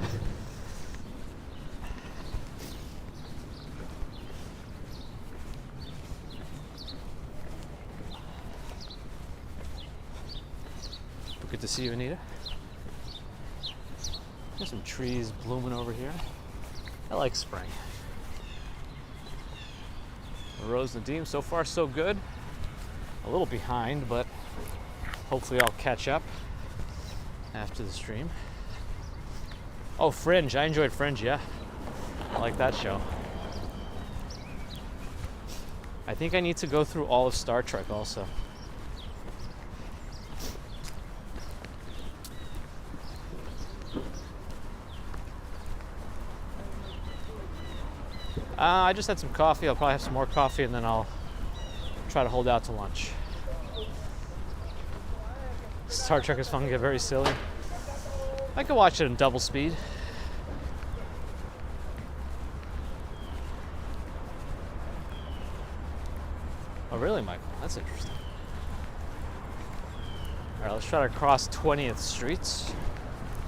Good to see you, Anita. There's some trees blooming over here. I like spring. Rose Nadim, so far so good. A little behind, but hopefully I'll catch up after the stream. Oh, Fringe. I enjoyed Fringe, yeah. I like that show. I think I need to go through all of Star Trek also. I just had some coffee. I'll probably have some more coffee and then I'll try to hold out to lunch. Star Trek is fun to get very silly. I could watch it in double speed. Oh, really, Michael? That's interesting. All right, let's try to cross 20th Street.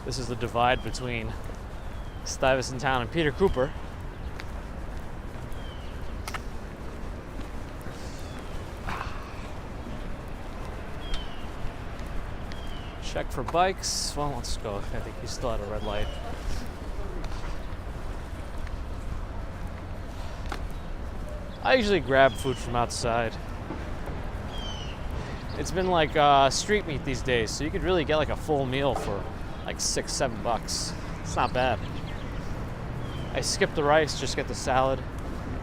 This is the divide between Stuyvesant Town and Peter Cooper. Check for bikes. Well, let's go. I think he's still at a red light. I usually grab food from outside. It's been like street meat these days, so you could really get like a full meal for like $6-7. It's not bad. I skip the rice, just get the salad.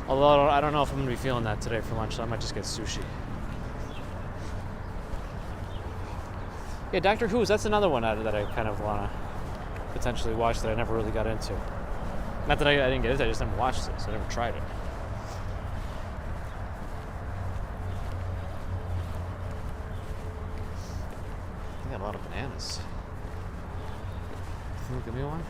Although I don't know if I'm gonna be feeling that today for lunch, so I might just get sushi. Yeah, Doctor Who, that's another one that I kind of want to potentially watch that I never really got into. Not that I didn't get into it, I just never watched it, so I never tried it. I got a lot of bananas. Can you give me one?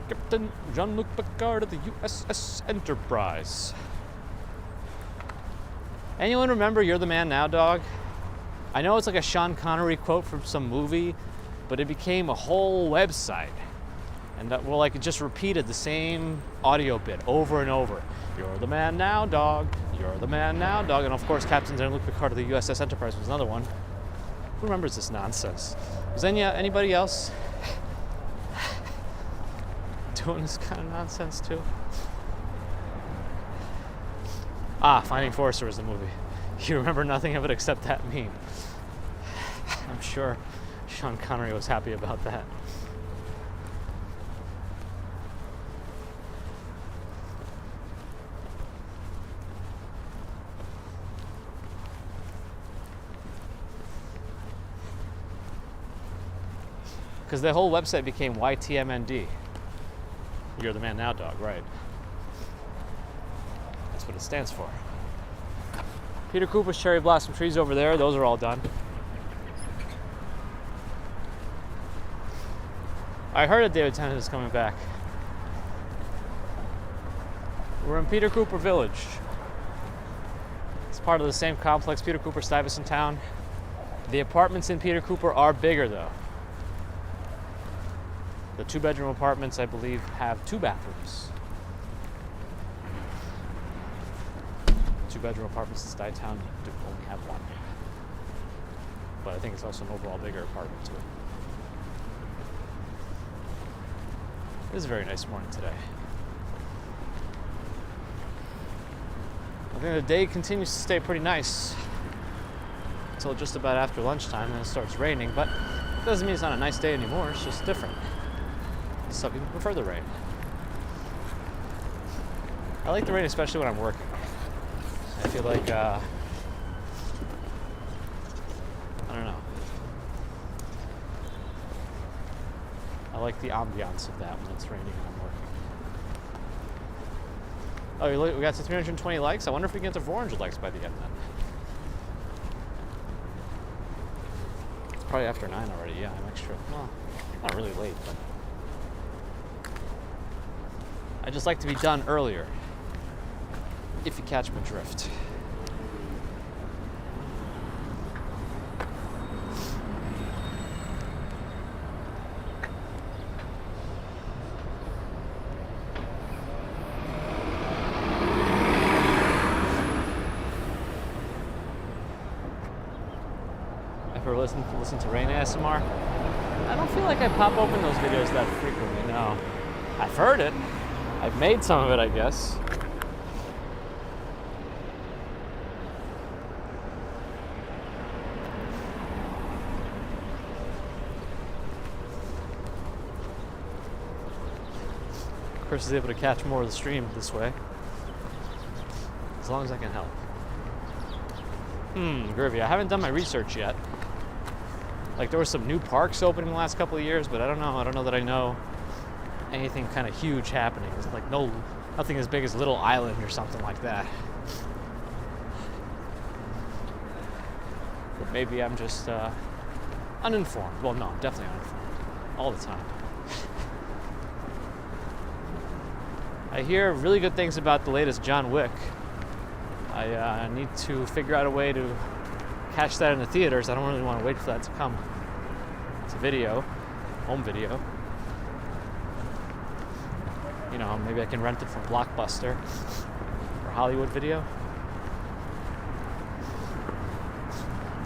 Captain Jean-Luc Picard of the USS Enterprise. Anyone remember You're the Man Now, Dog? I know it's like a Sean Connery quote from some movie, but it became a whole website. And well, like it just repeated the same audio bit over and over. You're the man now, dog. You're the man now, dog. And of course, Captain Jean-Luc Picard of the USS Enterprise was another one. Who remembers this nonsense? Was anybody else doing this kind of nonsense too? Finding Forrester was the movie. You remember nothing of it except that meme. I'm sure Sean Connery was happy about that. Because the whole website became YTMND. You're the man now, dog, right? That's what it stands for. Peter Cooper's cherry blossom trees over there, those are all done. I heard that David Tennant is coming back. We're in Peter Cooper Village. It's part of the same complex Peter Cooper Stuyvesant Town. The apartments in Peter Cooper are bigger though. The 2-bedroom apartments, I believe, have 2 bathrooms. 2-bedroom apartments in Stuytown do only have 1. But I think it's also an overall bigger apartment too. It is a very nice morning today. I think the day continues to stay pretty nice until just about after lunchtime, then it starts raining, but it doesn't mean it's not a nice day anymore, it's just different. Some people prefer the rain. I like the rain especially when I'm working. I feel like, I don't know. I like the ambiance of that when it's raining and I'm working. Oh, we got to 320 likes? I wonder if we can get to 400 likes by the end then. It's probably after 9 already, yeah, I'm extra. Well, not really late, but I just like to be done earlier, if you catch my drift. Ever listen to Rain ASMR? I don't feel like I pop open those videos that frequently, no. I've heard it. I've made some of it, I guess. Chris is able to catch more of the stream this way. As long as I can help. Groovy. I haven't done my research yet. Like, there were some new parks opening the last couple of years, but I don't know. I don't know that I know anything kind of huge happening. It's like nothing as big as Little Island or something like that. But maybe I'm just uninformed. Well, no, I'm definitely uninformed. All the time. I hear really good things about the latest John Wick. I need to figure out a way to catch that in the theaters. I don't really want to wait for that to come. It's a video, home video. You know, maybe I can rent it from Blockbuster or Hollywood Video.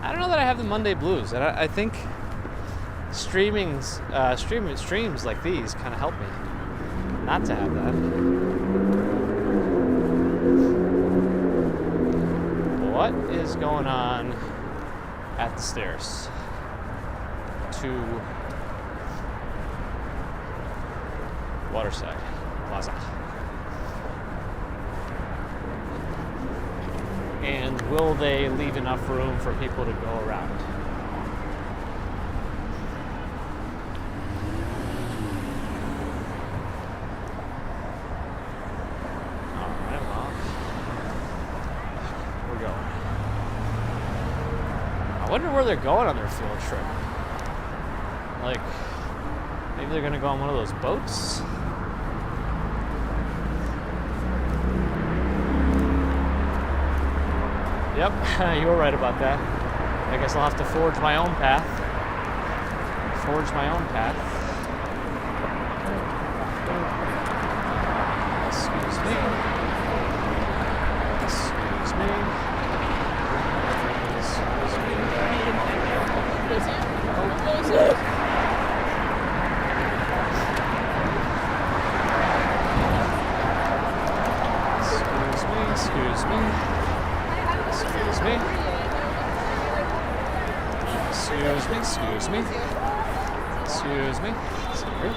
I don't know that I have the Monday blues, and I think streams like these kind of help me not to have that. What is going on at the stairs to Waterside Plaza? And will they leave enough room for people to go around? Alright, well, we're going. I wonder where they're going on their field trip. Like, maybe they're gonna go on one of those boats? Yep, you were right about that. I guess I'll have to forge my own path. Excuse me. Excuse me. Excuse me. Excuse me. Sorry.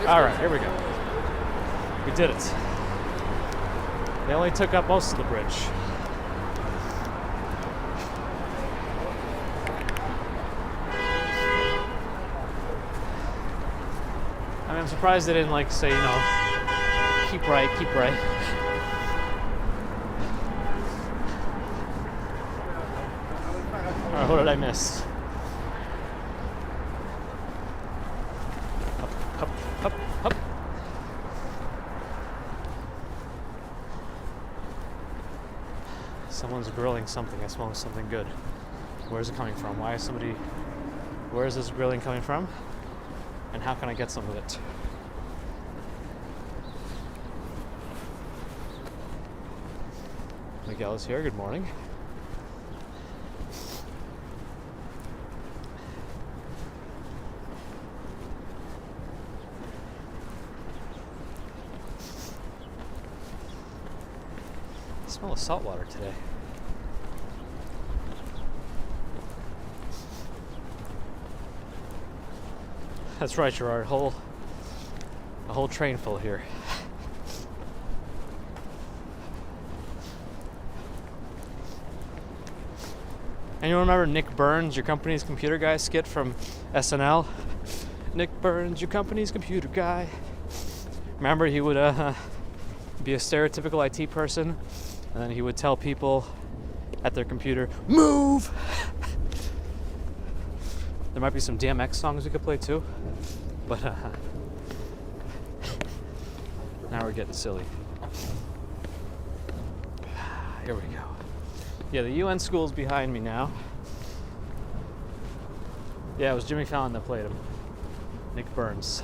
All right, here we go. We did it. They only took up most of the bridge. I mean, I'm surprised they didn't like say, you know, keep right, keep right. All right, what did I miss? Up, up, up, up. Someone's grilling something. I smell something good. Where's it coming from? Why is somebody... Where is this grilling coming from? And how can I get some of it? Miguel is here. Good morning. I smell of salt water today. That's right, Gerard. A whole train full here. And you remember Nick Burns, your company's computer guy skit from SNL? Nick Burns, your company's computer guy. Remember, he would be a stereotypical IT person, and then he would tell people at their computer, move! There might be some DMX songs we could play too, but now we're getting silly. Here we go. Yeah, the UN school's behind me now. Yeah, it was Jimmy Fallon that played him. Nick Burns.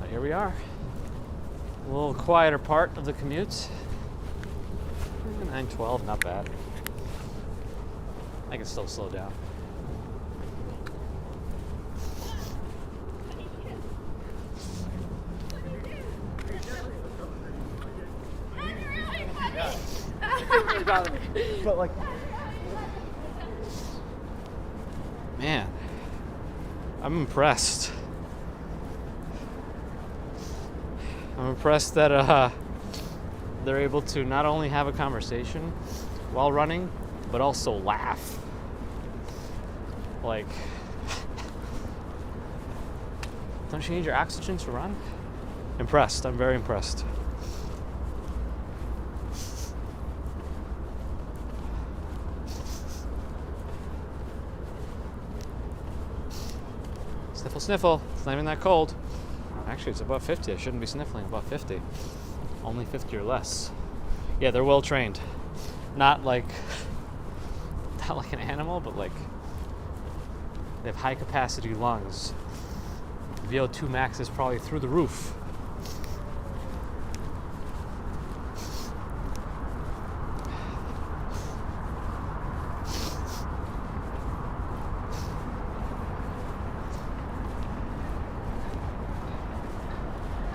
But here we are. A little quieter part of the commute. 9:12, not bad. I can still slow down. But like, man, I'm impressed. I'm impressed that they're able to not only have a conversation while running, but also laugh. Like, don't you need your oxygen to run? Impressed. I'm very impressed. Sniffle, sniffle. It's not even that cold. Actually, it's above 50. I shouldn't be sniffling above 50. Only 50 or less. Yeah, they're well trained. Not like an animal, but like they have high capacity lungs. VO2 max is probably through the roof.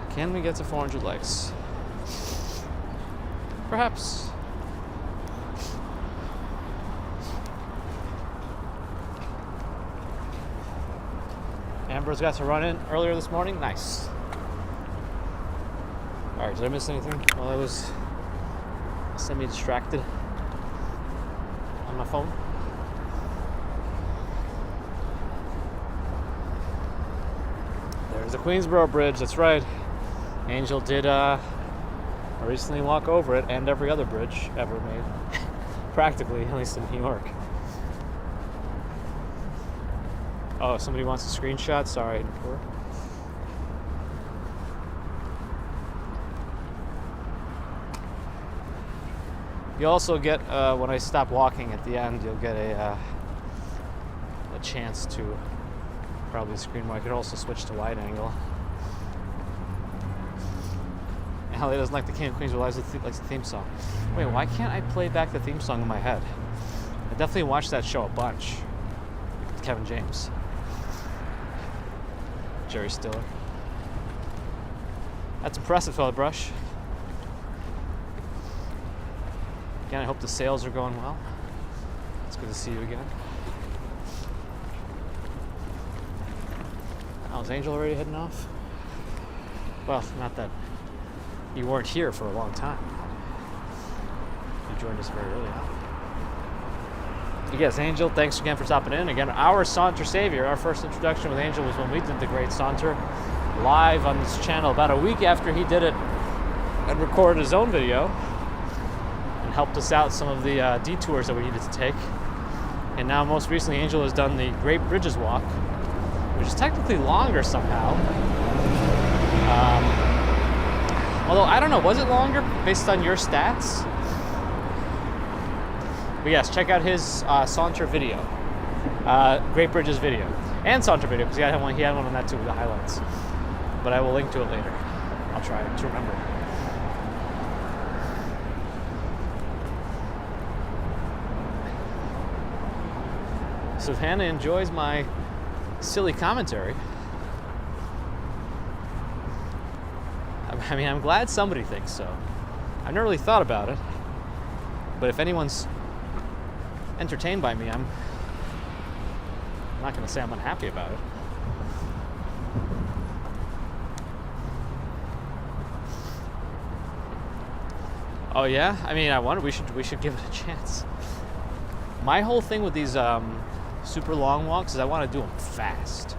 Can we get to 400 likes? Perhaps. Amber's got to run in earlier this morning. Nice. Alright, did I miss anything while I was semi-distracted on my phone? There's the Queensboro Bridge, that's right. Angel did recently walk over it, and every other bridge ever made. Practically, at least in New York. Oh, somebody wants a screenshot? Sorry. You also get, when I stop walking at the end, you'll get a chance to probably screen where I could also switch to wide angle. Ellie doesn't like the King of Queens, but likes the theme song. Wait, why can't I play back the theme song in my head? I definitely watched that show a bunch with Kevin James. Jerry Stiller. That's impressive, fella Brush. Again, I hope the sales are going well. It's good to see you again. Oh, is Angel already heading off? Well, not that you weren't here for a long time. You joined us very early on. Yes, Angel, thanks again for stopping in. Again, our Saunter Savior, our first introduction with Angel was when we did the Great Saunter live on this channel about a week after he did it and recorded his own video and helped us out some of the detours that we needed to take. And now most recently Angel has done the Great Bridges Walk, which is technically longer somehow. Although I don't know, was it longer based on your stats? But yes, check out his Saunter video, Great Bridges video, and Saunter video, because he had one on that too with the highlights. But I will link to it later. I'll try to remember. So if Hannah enjoys my silly commentary, I mean, I'm glad somebody thinks so. I've never really thought about it, but if anyone's entertained by me, I'm not going to say I'm unhappy about it. Oh yeah? I mean, I wonder, we should give it a chance. My whole thing with these super long walks is I want to do them fast.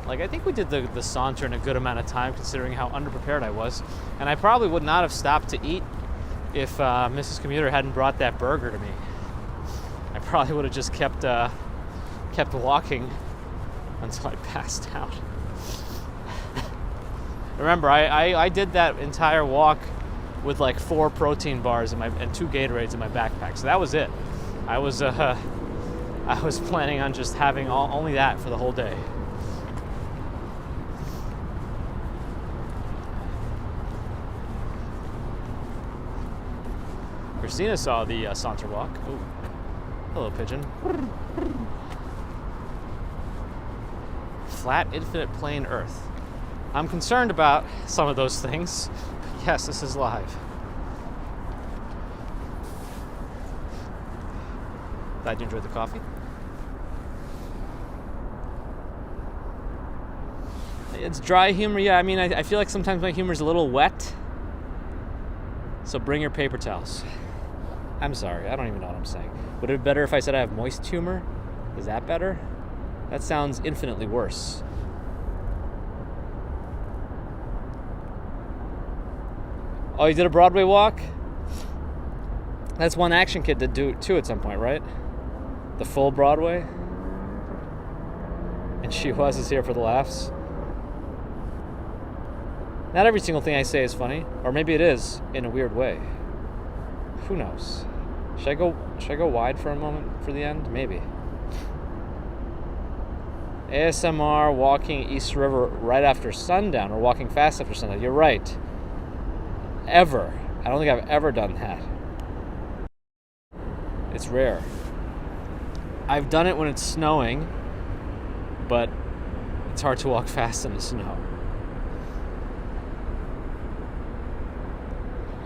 Like, I think we did the Saunter in a good amount of time considering how underprepared I was. And I probably would not have stopped to eat if Mrs. Commuter hadn't brought that burger to me. I probably would have just kept walking until I passed out. Remember, I did that entire walk with like 4 protein bars and 2 Gatorades in my backpack. So that was it. I was planning on just having only that for the whole day. Christina saw the Saunter walk. Ooh. Hello, pigeon. Flat, infinite plane Earth. I'm concerned about some of those things. Yes, this is live. Glad you enjoyed the coffee. It's dry humor. Yeah, I mean, I feel like sometimes my humor is a little wet. So bring your paper towels. I'm sorry, I don't even know what I'm saying. Would it be better if I said I have moist humor? Is that better? That sounds infinitely worse. Oh, you did a Broadway walk? That's one Action Kid did do it too at some point, right? The full Broadway? And She Was is here for the laughs. Not every single thing I say is funny, or maybe it is in a weird way. Who knows? Should I go wide for a moment for the end? Maybe. ASMR walking East River right after sundown, or walking fast after sundown. You're right. Ever. I don't think I've ever done that. It's rare. I've done it when it's snowing, but it's hard to walk fast in the snow.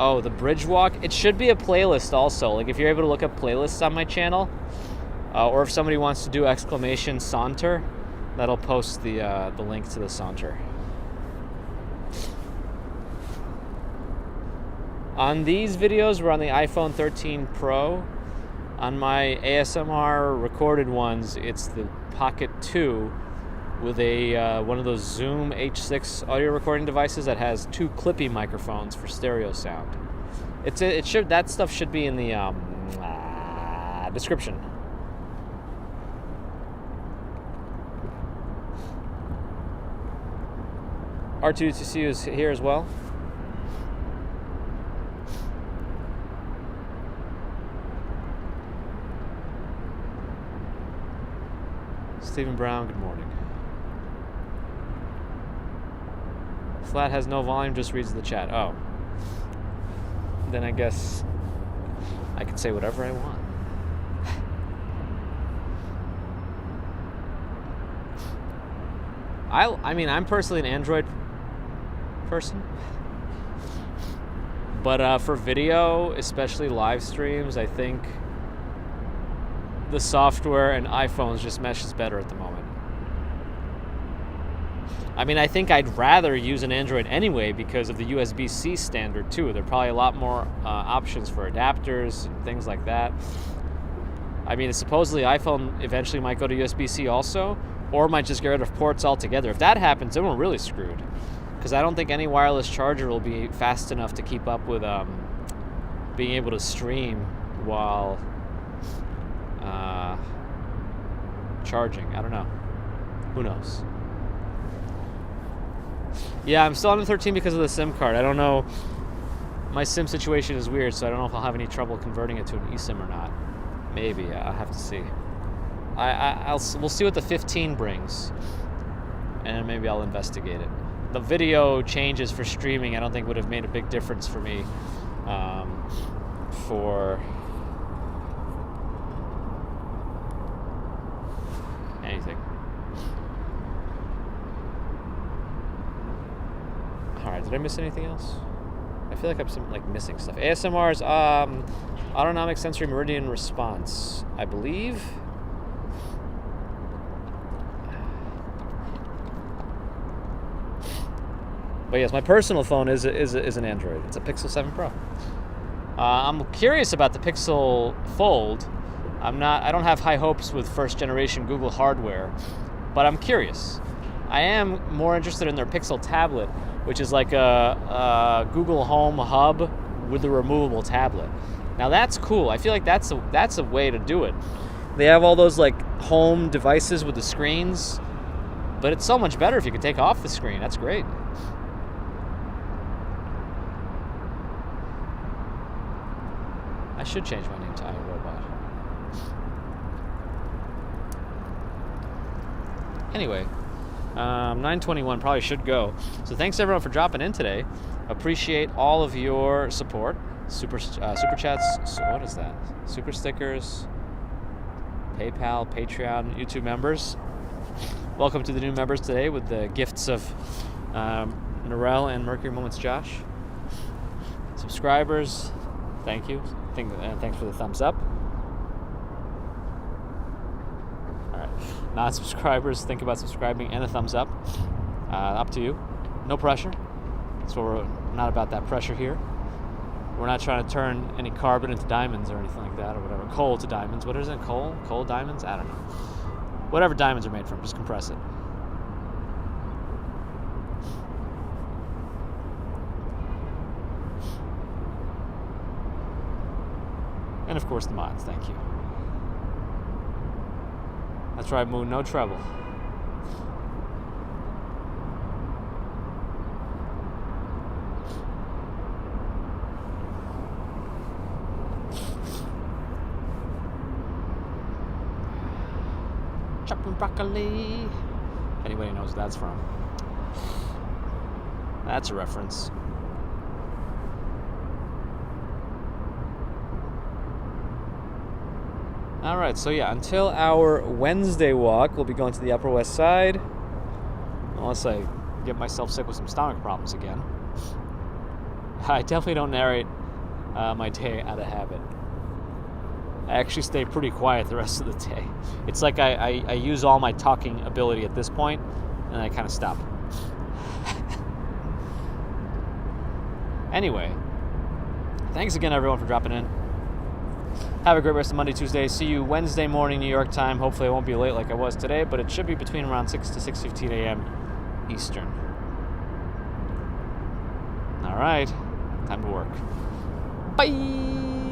Oh, the bridge walk. It should be a playlist also. Like if you're able to look up playlists on my channel, or if somebody wants to do exclamation Saunter, that'll post the link to the Saunter. On these videos, we're on the iPhone 13 Pro. On my ASMR recorded ones, it's the Pocket 2 with a one of those Zoom H6 audio recording devices that has 2 clippy microphones for stereo sound. That stuff should be in the description. R2C is here as well. Stephen Brown, good morning. Flat has no volume, just reads the chat. Oh. Then I guess I can say whatever I want. I mean, I'm personally an Android person. But for video, especially live streams, I think the software and iPhones just meshes better at the moment. I mean, I think I'd rather use an Android anyway because of the USB-C standard too. There are probably a lot more options for adapters and things like that. I mean, supposedly iPhone eventually might go to USB-C also, or might just get rid of ports altogether. If that happens, then we're really screwed. Because I don't think any wireless charger will be fast enough to keep up with being able to stream while charging. I don't know. Who knows? Yeah, I'm still on the 13 because of the SIM card. I don't know. My SIM situation is weird, so I don't know if I'll have any trouble converting it to an eSIM or not. Maybe. I'll have to see. We'll see what the 15 brings, and maybe I'll investigate it. The video changes for streaming I don't think would have made a big difference for me for anything. Alright, did I miss anything else? I feel like I'm missing stuff. ASMR's autonomic sensory meridian response, I believe. But yes, my personal phone is an Android. It's a Pixel 7 Pro. I'm curious about the Pixel Fold. I don't have high hopes with first generation Google hardware, but I'm curious. I am more interested in their Pixel tablet, which is like a Google Home hub with a removable tablet. Now that's cool. I feel like that's a way to do it. They have all those like home devices with the screens, but it's so much better if you could take off the screen. That's great. I should change my name to iRobot. Anyway, 9:21 probably should go. So thanks everyone for dropping in today. Appreciate all of your support. Super chats. What is that? Super stickers. PayPal, Patreon, YouTube members. Welcome to the new members today with the gifts of Narelle and Mercury Moments Josh. Subscribers, thank you. Thanks for the thumbs up. Alright. Non-subscribers, think about subscribing and a thumbs up. Up to you. No pressure. So we're not about that pressure here. We're not trying to turn any carbon into diamonds or anything like that or whatever. Coal to diamonds. What is it? Coal? Coal diamonds? I don't know. Whatever diamonds are made from, just compress it. And of course the mods, thank you. That's right, Moon, no trouble. Chopping broccoli. If anybody knows what that's from. That's a reference. Alright, so yeah, until our Wednesday walk, we'll be going to the Upper West Side. Unless I get myself sick with some stomach problems again. I definitely don't narrate my day out of habit. I actually stay pretty quiet the rest of the day. It's like I use all my talking ability at this point, and I kind of stop. Anyway, thanks again everyone for dropping in. Have a great rest of Monday, Tuesday. See you Wednesday morning, New York time. Hopefully I won't be late like I was today, but it should be between around 6 to 6:15 a.m. Eastern. All right, time to work. Bye!